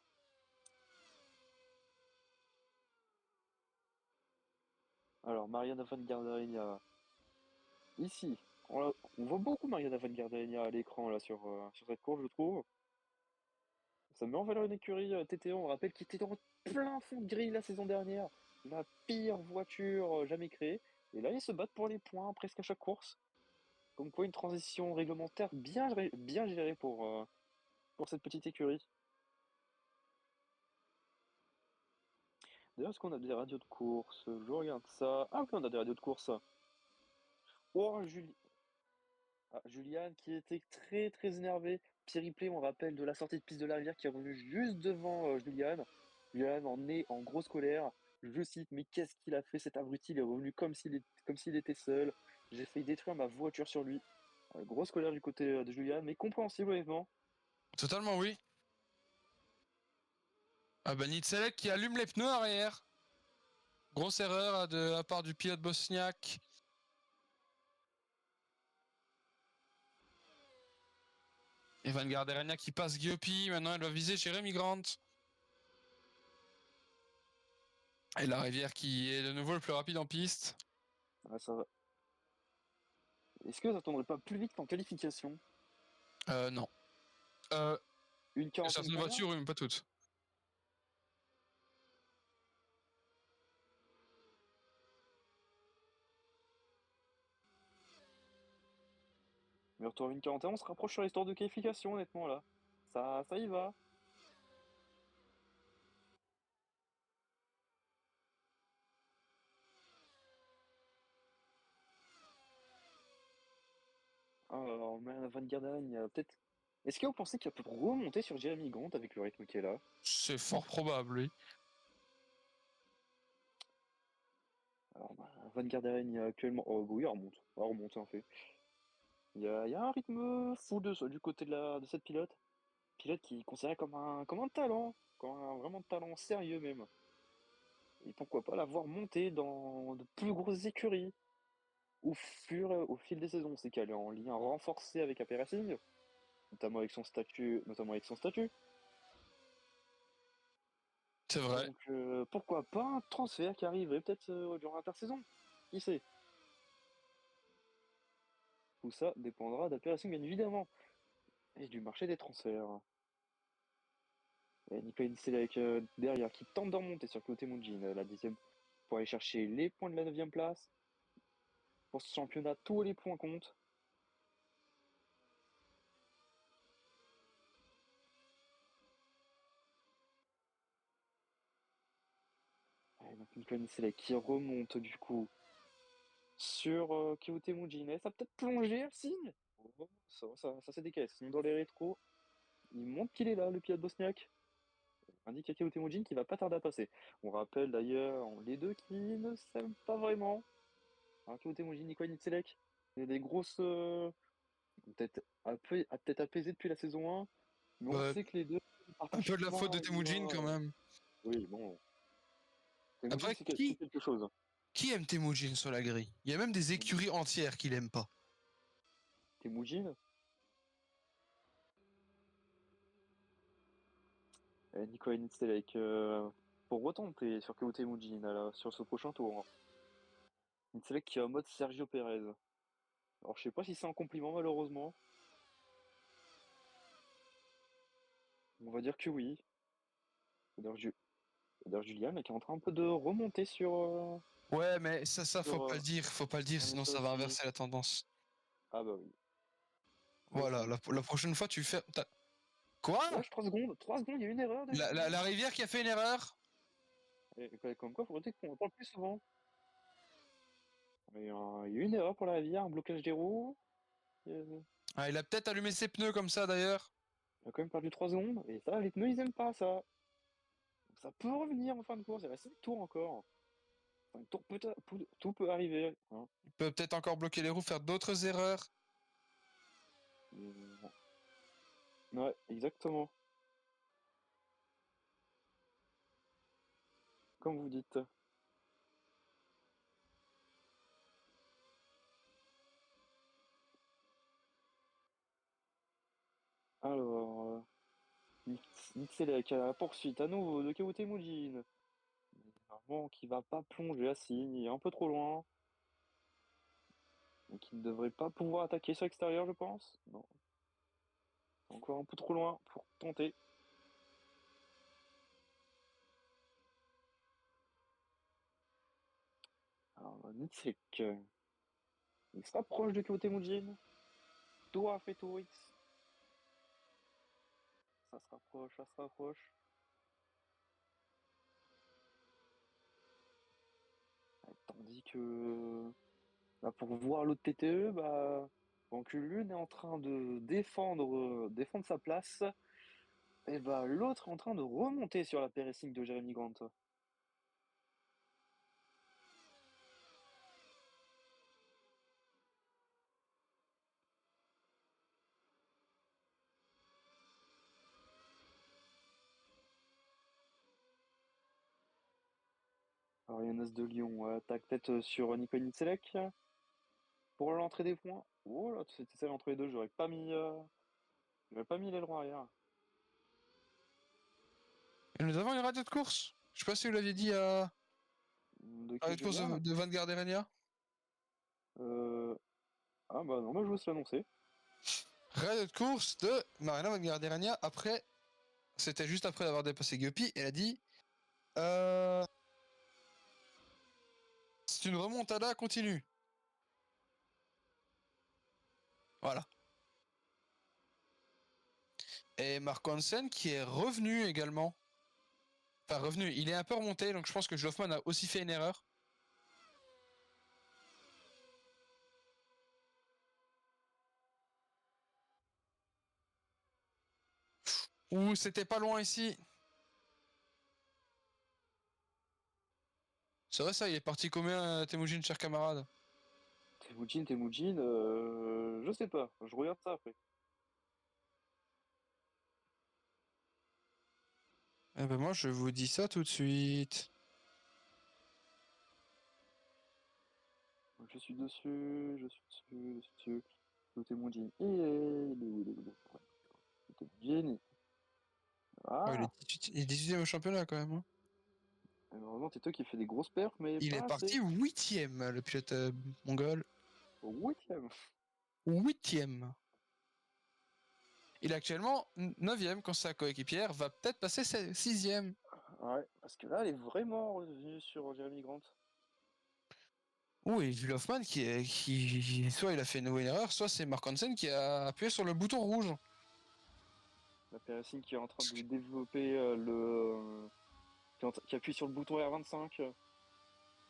Speaker 1: Alors, Mariana Van Gardenia. Ici, on voit beaucoup Mariana Van Gardenia à l'écran là sur cette course, je trouve. Ça met en valeur une écurie TTO, on rappelle, qui était en plein fond de grille la saison dernière. La pire voiture jamais créée. Et là, ils se battent pour les points presque à chaque course. Comme quoi, une transition réglementaire bien gérée pour cette petite écurie. D'ailleurs, est-ce qu'on a des radios de course? Je regarde ça. Ah oui, on a des radios de course. Oh, Juliane qui était très très énervé. Petit replay, on rappelle, de la sortie de piste de la rivière qui est revenu juste devant Juliane. Juliane en est en grosse colère. Je cite, mais qu'est-ce qu'il a fait cet abruti? Il est revenu comme s'il était seul. J'ai failli détruire ma voiture sur lui. Grosse colère du côté de Juliane, mais compréhensible honnêtement.
Speaker 2: Totalement oui. Ah bah Nitselek qui allume les pneus arrière. Grosse erreur de la part du pilote bosniaque. Et Van Gardenia qui passe Guillaupi. Maintenant elle va viser Jérémy Grant. Et la rivière qui est de nouveau le plus rapide en piste.
Speaker 1: Ah, ça va. Est-ce que ça tournerait pas plus vite qu'en qualification?
Speaker 2: Non.
Speaker 1: Une quarantaine
Speaker 2: Certaines
Speaker 1: derrière?
Speaker 2: voitures, oui, mais pas toutes.
Speaker 1: Mais retour à une quarantaine, on se rapproche sur l'histoire de qualification honnêtement là. Ça y va. Alors, Van Garderen, il y a peut-être. Est-ce que vous pensez qu'il peut remonter sur Jeremy Grant avec le rythme qu'il est là?
Speaker 2: C'est fort probable, oui.
Speaker 1: Alors, Van Garderen, il y a actuellement. Oh, bah oui, elle remonte, en fait. Il y a un rythme fou du côté de cette pilote. Pilote qui est considéré comme un talent, comme un vraiment talent sérieux même. Et pourquoi pas la voir monter dans de plus grosses écuries au fil des saisons. C'est qu'elle est en lien renforcé avec AP Racing, notamment avec son statut.
Speaker 2: C'est vrai.
Speaker 1: Donc pourquoi pas un transfert qui arriverait peut-être durant l'intersaison? Qui sait? Tout ça dépendra d'AP Racing bien évidemment. Et du marché des transferts. Et Nicolas Selec derrière qui tente de remonter sur Kyoto Mujin, la 10e, pour aller chercher les points de la 9e place. Pour ce championnat, tous les points comptent. Et donc Nicolas Selec qui remonte du coup sur Kyoto Mujin. Ça a peut-être plongé le signe. Oh, ça c'est décaisse. Sinon dans les rétros, il montre qu'il est là, le pilote bosniaque. Indique à Keo Temujin qui va pas tarder à passer. On rappelle d'ailleurs les deux qui ne s'aiment pas vraiment. Keo Temujin, Nico Nitselek. Il y a des grosses. Peut-être peut-être apaisées depuis la saison 1. Mais on
Speaker 2: Bah,
Speaker 1: sait que les deux
Speaker 2: un
Speaker 1: partagent
Speaker 2: peu de la faute
Speaker 1: pas
Speaker 2: de
Speaker 1: la
Speaker 2: Temujin quand
Speaker 1: joie.
Speaker 2: même.
Speaker 1: Oui, bon. Temujin,
Speaker 2: Après,
Speaker 1: c'est
Speaker 2: qui,
Speaker 1: quelque chose.
Speaker 2: qui aime Temujin sur la grille? Il y a même des écuries entières qui l'aiment pas.
Speaker 1: Temujin, Nico Nitselek. Pour retenter sur Keo Temujin sur ce prochain tour. Nitselek qui est en mode Sergio Perez. Alors je sais pas si c'est un compliment malheureusement. On va dire que oui. D'ailleurs, Julian qui est en train un peu de remonter
Speaker 2: Ouais, mais ça
Speaker 1: sur
Speaker 2: faut pas le dire, sinon
Speaker 1: Ernesto
Speaker 2: ça va
Speaker 1: Assigny.
Speaker 2: inverser la tendance.
Speaker 1: Ah bah oui. Ouais,
Speaker 2: Voilà, la prochaine fois tu fais. Quoi?
Speaker 1: wesh, 3 secondes, 3 secondes, il y a une erreur déjà.
Speaker 2: La rivière qui a fait une erreur?
Speaker 1: Et comme quoi, faudrait qu'on en parle plus souvent. Il y a eu une erreur pour la rivière, un blocage des roues.
Speaker 2: Ah, il a peut-être allumé ses pneus comme ça d'ailleurs.
Speaker 1: Il a quand même perdu 3 secondes. Et ça, les pneus, ils aiment pas ça. Donc ça peut revenir en fin de course. Il reste 5 tours encore. 5 tours, tout peut arriver. Hein.
Speaker 2: Il peut peut-être encore bloquer les roues, faire d'autres erreurs.
Speaker 1: Ouais, exactement. Comme vous dites. Alors, Nitselek à la poursuite à nouveau de Keo Temujin. Vraiment qui va pas plonger à signe, il est un peu trop loin. Et qui ne devrait pas pouvoir attaquer sur l'extérieur, je pense. Non. Encore un peu trop loin pour tenter. Nitsek. Il se rapproche de Kyoto Temujin. Toa fait Torix. Ça se rapproche, ça se rapproche. Tandis que bah, pour voir l'autre TTE, pendant que l'une est en train de défendre sa place, et bah, l'autre est en train de remonter sur la périssing de Jeremy Grant. Alors, il y a un As de Lyon, attaque peut-être sur Nico Nitselek pour l'entrée des points. Oh là, c'était celle entre les deux, j'aurais pas mis l'aileron arrière.
Speaker 2: Et nous avons une radio de course. Je sais pas si vous l'aviez dit à. Radio de course de Vanguard Erenia.
Speaker 1: Ah bah non, moi je veux se l'annoncer.
Speaker 2: Radio de course de Marina Vanguard Erenia. Après, c'était juste après avoir dépassé Guppy. Elle a dit c'est une remontada continue. Voilà. Et Mark Hansen qui est revenu également. Enfin, revenu. Il est un peu remonté, donc je pense que Hoffman a aussi fait une erreur. Ouh, c'était pas loin ici. C'est vrai ça, il est parti combien Temujin, cher camarade?
Speaker 1: Temujin, je sais pas, je regarde ça après.
Speaker 2: Eh ben moi je vous dis ça tout de suite.
Speaker 1: Je suis dessus. Temujin, il est où? Temujin.
Speaker 2: Oh,
Speaker 1: Ah,
Speaker 2: il est 18ème au championnat quand même. Hein.
Speaker 1: malheureusement, c'est toi qui fait des grosses perfs, mais
Speaker 2: Il
Speaker 1: pas
Speaker 2: est
Speaker 1: assez.
Speaker 2: parti 8ème, le pilote mongol.
Speaker 1: Au 8ème.
Speaker 2: 8ème. Il est actuellement 9ème quand sa coéquipière va peut-être passer 6ème.
Speaker 1: Ouais, parce que là, elle est vraiment revenue sur Jeremy Grant.
Speaker 2: Oui, Jules Hoffman qui soit il a fait une nouvelle erreur, soit c'est Mark Hansen qui a appuyé sur le bouton rouge.
Speaker 1: La Périssine qui est en train de développer qui appuie sur le bouton R25.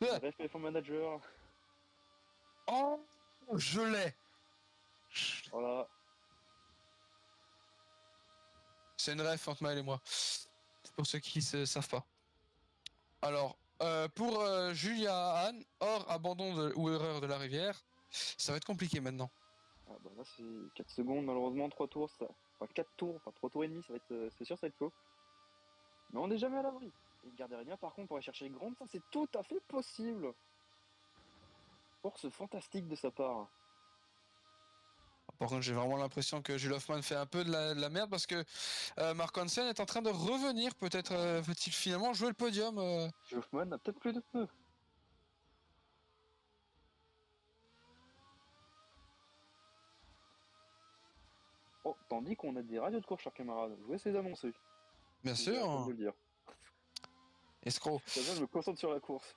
Speaker 1: Bref, F1 Manager.
Speaker 2: Oh, je l'ai.
Speaker 1: Voilà.
Speaker 2: C'est une ref entre Maël et moi. Pour ceux qui ne savent pas. Alors, pour Julia Hahn, hors abandon ou erreur de la rivière, ça va être compliqué maintenant.
Speaker 1: Ah bah là, c'est 4 secondes, malheureusement, 3 tours. Enfin, 4 tours, enfin 3 tours et demi, ça va être, c'est sûr, ça va être chaud. Mais on n'est jamais à l'abri. Et Gardérien, par contre, pour aller chercher les grandes, ça c'est tout à fait possible. Force fantastique de sa part.
Speaker 2: Par contre, j'ai vraiment l'impression que Jules Hoffman fait un peu de la merde parce que Mark Hansen est en train de revenir. Peut-être va-t-il finalement jouer le podium.
Speaker 1: Hoffman n'a peut-être plus de pneus. Oh, tandis qu'on a des radios de course, chers camarades. Je vais essayer d'annoncer.
Speaker 2: Bien sûr.
Speaker 1: Comme de le dire.
Speaker 2: Escroc.
Speaker 1: Ça va, je me concentre sur la course.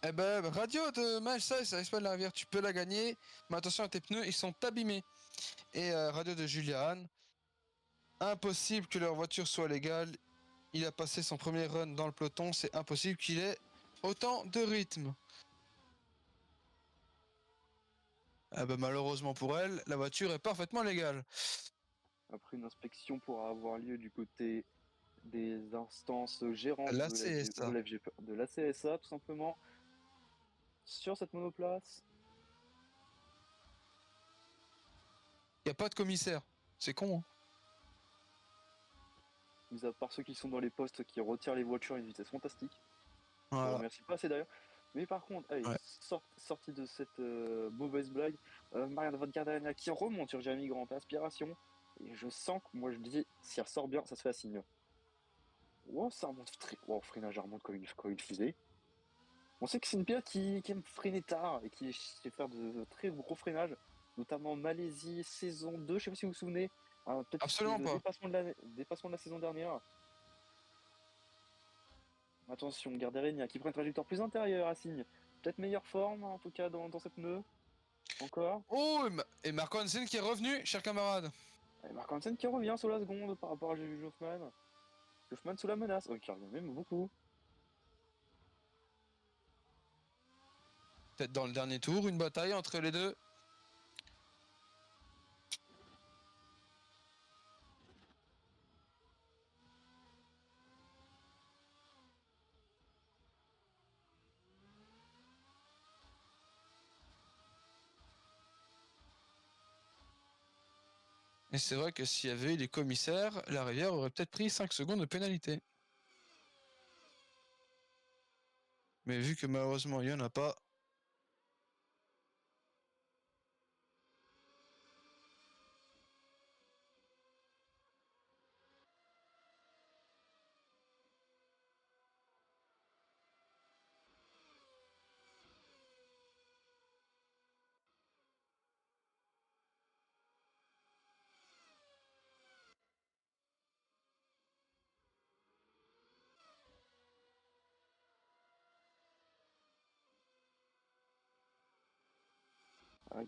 Speaker 2: Eh ben, radio de Malsa, ça risque pas de la rivière, tu peux la gagner, mais attention à tes pneus, ils sont abîmés. Et radio de Julia Hahn, impossible que leur voiture soit légale. Il a passé son premier run dans le peloton, c'est impossible qu'il ait autant de rythme. Ah ben, malheureusement pour elle, la voiture est parfaitement légale.
Speaker 1: Après une inspection pourra avoir lieu du côté des instances gérantes
Speaker 2: La
Speaker 1: de
Speaker 2: CSA.
Speaker 1: de la CSA, tout simplement, sur cette monoplace.
Speaker 2: Il n'y a pas de commissaire. C'est con, hein.
Speaker 1: Mis à part ceux qui sont dans les postes qui retirent les voitures à une vitesse fantastique.
Speaker 2: Voilà.
Speaker 1: Je vous remercie pas assez d'ailleurs. Mais par contre, allez, sortie de cette mauvaise blague, Marianne Van Gardena qui remonte sur Jeremy Grant, aspiration. Et je sens que moi je dis, si elle ressort bien, ça se fait à signe. Wow, ça remonte wow, freinage remonte comme une fusée. On sait que c'est une pilote qui aime freiner tard et qui sait faire de très gros freinages, notamment Malaisie saison 2, je sais pas si vous vous souvenez. Peut-être
Speaker 2: Absolument
Speaker 1: le
Speaker 2: pas.
Speaker 1: dépassement de la saison dernière. Attention, Garderegna qui prend une trajectoire plus intérieure à Signe. Peut-être meilleure forme, en tout cas, dans cette pneu. Encore.
Speaker 2: Oh, et Marco Hansen qui est revenu, cher camarade.
Speaker 1: Et Mark Hansen qui revient sur la seconde par rapport à Jules Hoffman. Hoffman sous la menace. Oh, qui revient même beaucoup.
Speaker 2: Peut-être dans le dernier tour, une bataille entre les deux. Et c'est vrai que s'il y avait eu les commissaires, la Rivière aurait peut-être pris 5 secondes de pénalité. Mais vu que malheureusement il n'y en a pas.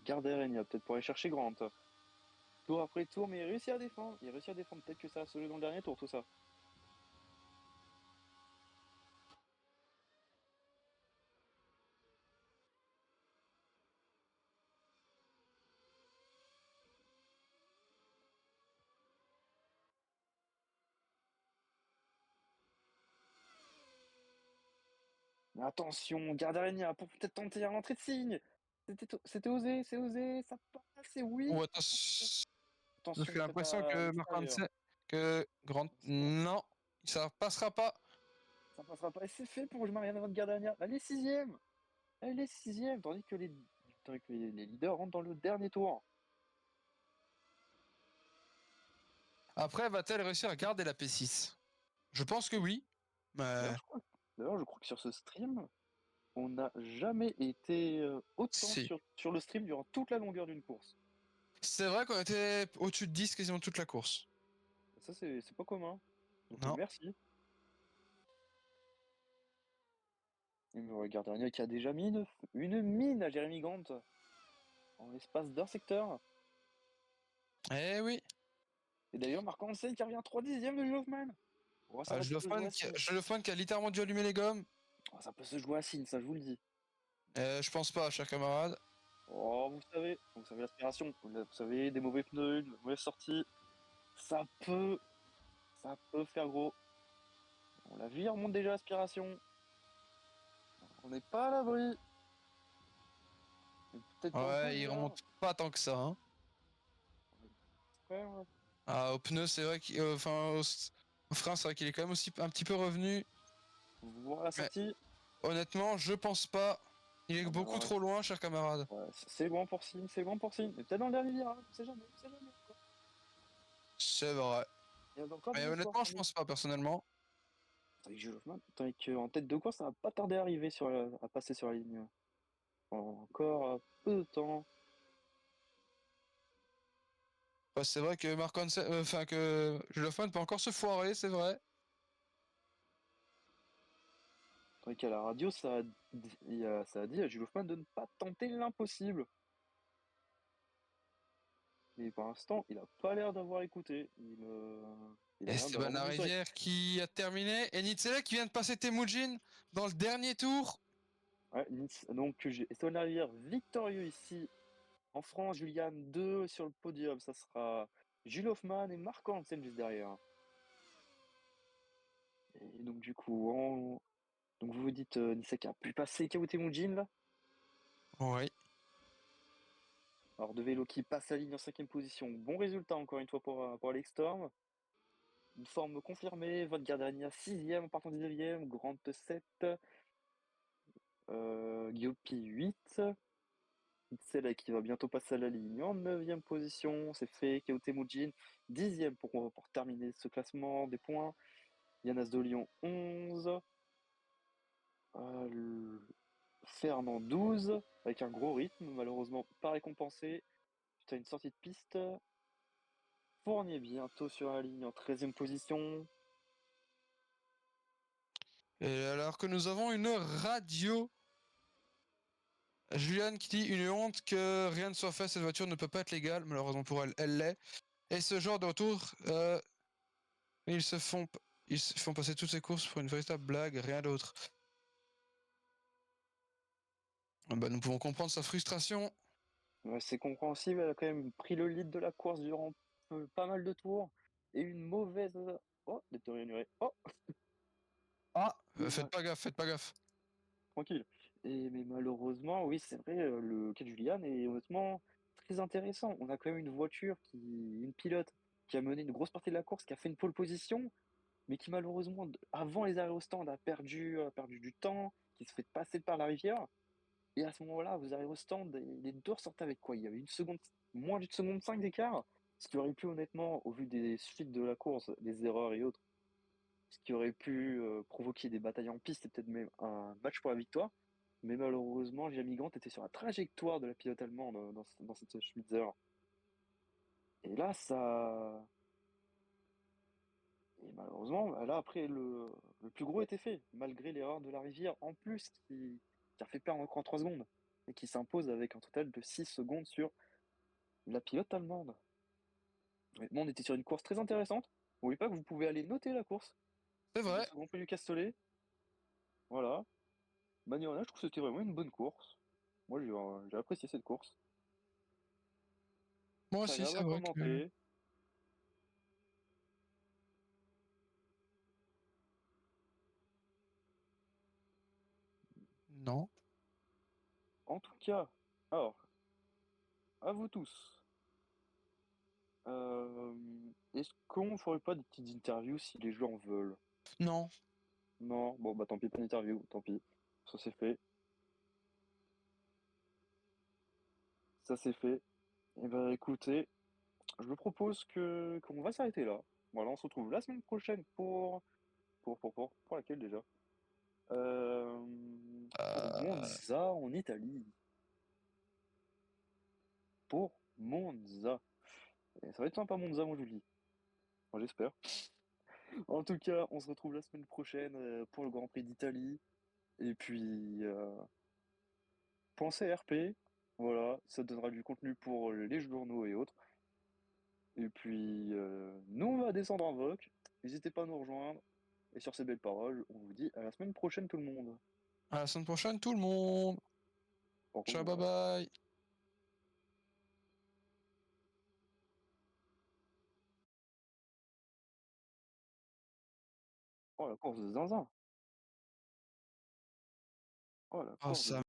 Speaker 1: Garderegna, peut-être pour aller chercher Grant. Tour après tour, mais il réussit à défendre. Il réussit à défendre. Peut-être que ça va se jouer dans le dernier tour, tout ça. Mais attention, Garderegna pour peut-être tenter l'entrée de signe. C'était osé, c'est osé, ça passe, c'est oui.
Speaker 2: Oh, attention.
Speaker 1: Attention,
Speaker 2: J'ai
Speaker 1: peut-être
Speaker 2: l'impression
Speaker 1: à
Speaker 2: que Marco
Speaker 1: l'extérieur.
Speaker 2: Hansen, que Grant, non, ça passera pas.
Speaker 1: Ça passera pas. Et c'est fait pour Marianne Van Garderegna. Elle est sixième. Elle est sixième, tandis que les leaders rentrent dans le dernier tour.
Speaker 2: Après, va-t-elle réussir à garder la P6? Je pense que oui. Mais
Speaker 1: D'ailleurs, je crois que sur ce stream, on n'a jamais été autant
Speaker 2: si.
Speaker 1: sur le stream durant toute la longueur d'une course.
Speaker 2: C'est vrai qu'on était au-dessus de 10 quasiment toute la course.
Speaker 1: Ça, c'est pas commun. Donc,
Speaker 2: Non.
Speaker 1: merci. Et Gardania qui a déjà mis une mine à Jérémy Grant en l'espace d'un secteur.
Speaker 2: Eh oui.
Speaker 1: Et d'ailleurs, Marc Hansen qui revient 3 dixièmes de Hoffman. Oh, ça va se jouer à
Speaker 2: Signe qui a littéralement dû allumer les gommes.
Speaker 1: Oh, ça peut se jouer à Signe, ça je vous le dis.
Speaker 2: Je pense pas, cher camarade.
Speaker 1: Oh, vous savez l'aspiration, vous savez, des mauvais pneus, une mauvaise sortie, ça peut faire gros. On l'a vu, il remonte déjà l'aspiration. On n'est pas à l'abri.
Speaker 2: Ouais, il remonte pas tant que ça. Hein.
Speaker 1: Ouais, ouais.
Speaker 2: Ah, au pneu, c'est vrai qu'il. Enfin, au frein, c'est vrai qu'il est quand même aussi un petit peu revenu.
Speaker 1: Voilà la sortie.
Speaker 2: Honnêtement, je pense pas. Il est beaucoup trop loin, cher camarade.
Speaker 1: Ouais, c'est grand pour Signe, c'est grand pour Signe. Mais peut-être dans le dernier virage, on sait jamais, on sait jamais.
Speaker 2: C'est vrai.
Speaker 1: Il y a encore
Speaker 2: Mais
Speaker 1: des espoirs
Speaker 2: honnêtement,
Speaker 1: pour
Speaker 2: je
Speaker 1: nous.
Speaker 2: pense pas, personnellement.
Speaker 1: Tandis qu'en tête de course, ça va pas tarder à arriver à passer sur la ligne. Encore peu de temps.
Speaker 2: Ouais, c'est vrai que Marc Hansen, enfin que Jules peut encore se foirer, c'est vrai.
Speaker 1: Tandis qu'à la radio, ça a dit à Jules Hoffmann de ne pas tenter l'impossible. Mais pour l'instant, il a pas l'air d'avoir écouté. Il a l'air
Speaker 2: Esteban
Speaker 1: d'avoir rendu ça.
Speaker 2: Rivière qui a terminé. Et Nitzele qui vient de passer Temujin dans le dernier tour.
Speaker 1: Ouais, donc Esteban Rivière victorieux ici en France. Julian 2 sur le podium. Ça sera Jules Hoffmann et Marc Hansen juste derrière. Et donc du coup, donc vous vous dites Nisek a pu passer Kao Temujin là.
Speaker 2: Oui.
Speaker 1: Alors de vélo qui passe la ligne en 5ème position. Bon résultat encore une fois pour Alex Storm. Une forme confirmée. Von Gardania 6ème en partant 19ème. Grant 7. Guillaupi 8. Celle qui va bientôt passer à la ligne en 9ème position. C'est fait. Kao Temujin 10ème pour terminer ce classement des points. Yanas de Lyon 11. Fernand 12. Avec un gros rythme. Malheureusement pas récompensé. Tu as une sortie de piste. Fournier bientôt sur la ligne en 13ème position.
Speaker 2: Et alors que nous avons une radio. Juliane qui dit une honte que rien ne soit fait, cette voiture ne peut pas être légale, malheureusement pour elle, elle l'est. Et ce genre de retour, ils se font passer toutes ces courses pour une véritable blague, rien d'autre. Bah, nous pouvons comprendre sa frustration.
Speaker 1: Ouais, c'est compréhensible, elle a quand même pris le lead de la course durant pas mal de tours. Et une mauvaise... Oh, détérioré. Oh,
Speaker 2: Ah, faites pas gaffe, faites pas gaffe.
Speaker 1: tranquille. Mais malheureusement, oui, c'est vrai, le cas de Juliane est honnêtement très intéressant. On a quand même une pilote qui a mené une grosse partie de la course, qui a fait une pole position, mais qui malheureusement, avant les arrêts au stand, a perdu du temps, qui se fait passer par la rivière. Et à ce moment-là, vous arrivez au stand, et les deux ressortaient avec quoi? Il y avait moins d'une seconde 5 d'écart, ce qui aurait pu honnêtement, au vu des suites de la course, des erreurs et autres, ce qui aurait pu provoquer des batailles en piste et peut-être même un match pour la victoire. Mais malheureusement, Jamie Grant était sur la trajectoire de la pilote allemande dans cette Schmitzer. Et là, ça. Et malheureusement, bah, là, après, le plus gros était fait, malgré l'erreur de la rivière, en plus, qui a fait perdre encore 3 secondes, et qui s'impose avec un total de 6 secondes sur la pilote allemande. Honnêtement, on était sur une course très intéressante. N'oubliez pas que vous pouvez aller noter la course
Speaker 2: C'est vrai.
Speaker 1: au Grand Prix du Castellet. Voilà. Magnolia, je trouve que c'était vraiment une bonne course. Moi, j'ai apprécié cette course.
Speaker 2: Moi
Speaker 1: C'est
Speaker 2: aussi,
Speaker 1: agréable
Speaker 2: c'est
Speaker 1: à
Speaker 2: vrai que...
Speaker 1: commenter.
Speaker 2: Non.
Speaker 1: En tout cas, alors, à vous tous. Euh, Est-ce qu'on ferait pas des petites interviews si les gens en veulent?
Speaker 2: Non.
Speaker 1: Non, bon bah tant pis, pas d'interview, tant pis. Ça c'est fait. Ça c'est fait. Et ben écoutez, je vous propose que qu'on va s'arrêter là. Voilà, on se retrouve la semaine prochaine pour laquelle déjà? Euh, pour
Speaker 2: Euh...
Speaker 1: Monza en Italie. Pour Monza. Et ça va être sympa Monza, moi je vous le dis. Moi j'espère. En tout cas, on se retrouve la semaine prochaine pour le Grand Prix d'Italie. Et puis, pensez RP. Voilà, ça donnera du contenu pour les journaux et autres. Et puis, nous, on va descendre en VOC. N'hésitez pas à nous rejoindre. Et sur ces belles paroles, on vous dit à la semaine prochaine, tout le monde.
Speaker 2: À la semaine prochaine, tout le monde.
Speaker 1: Au
Speaker 2: Ciao, bye
Speaker 1: revoir.
Speaker 2: bye.
Speaker 1: Oh, la course de zinzin. Oh, la
Speaker 2: Oh,
Speaker 1: course
Speaker 2: ça
Speaker 1: de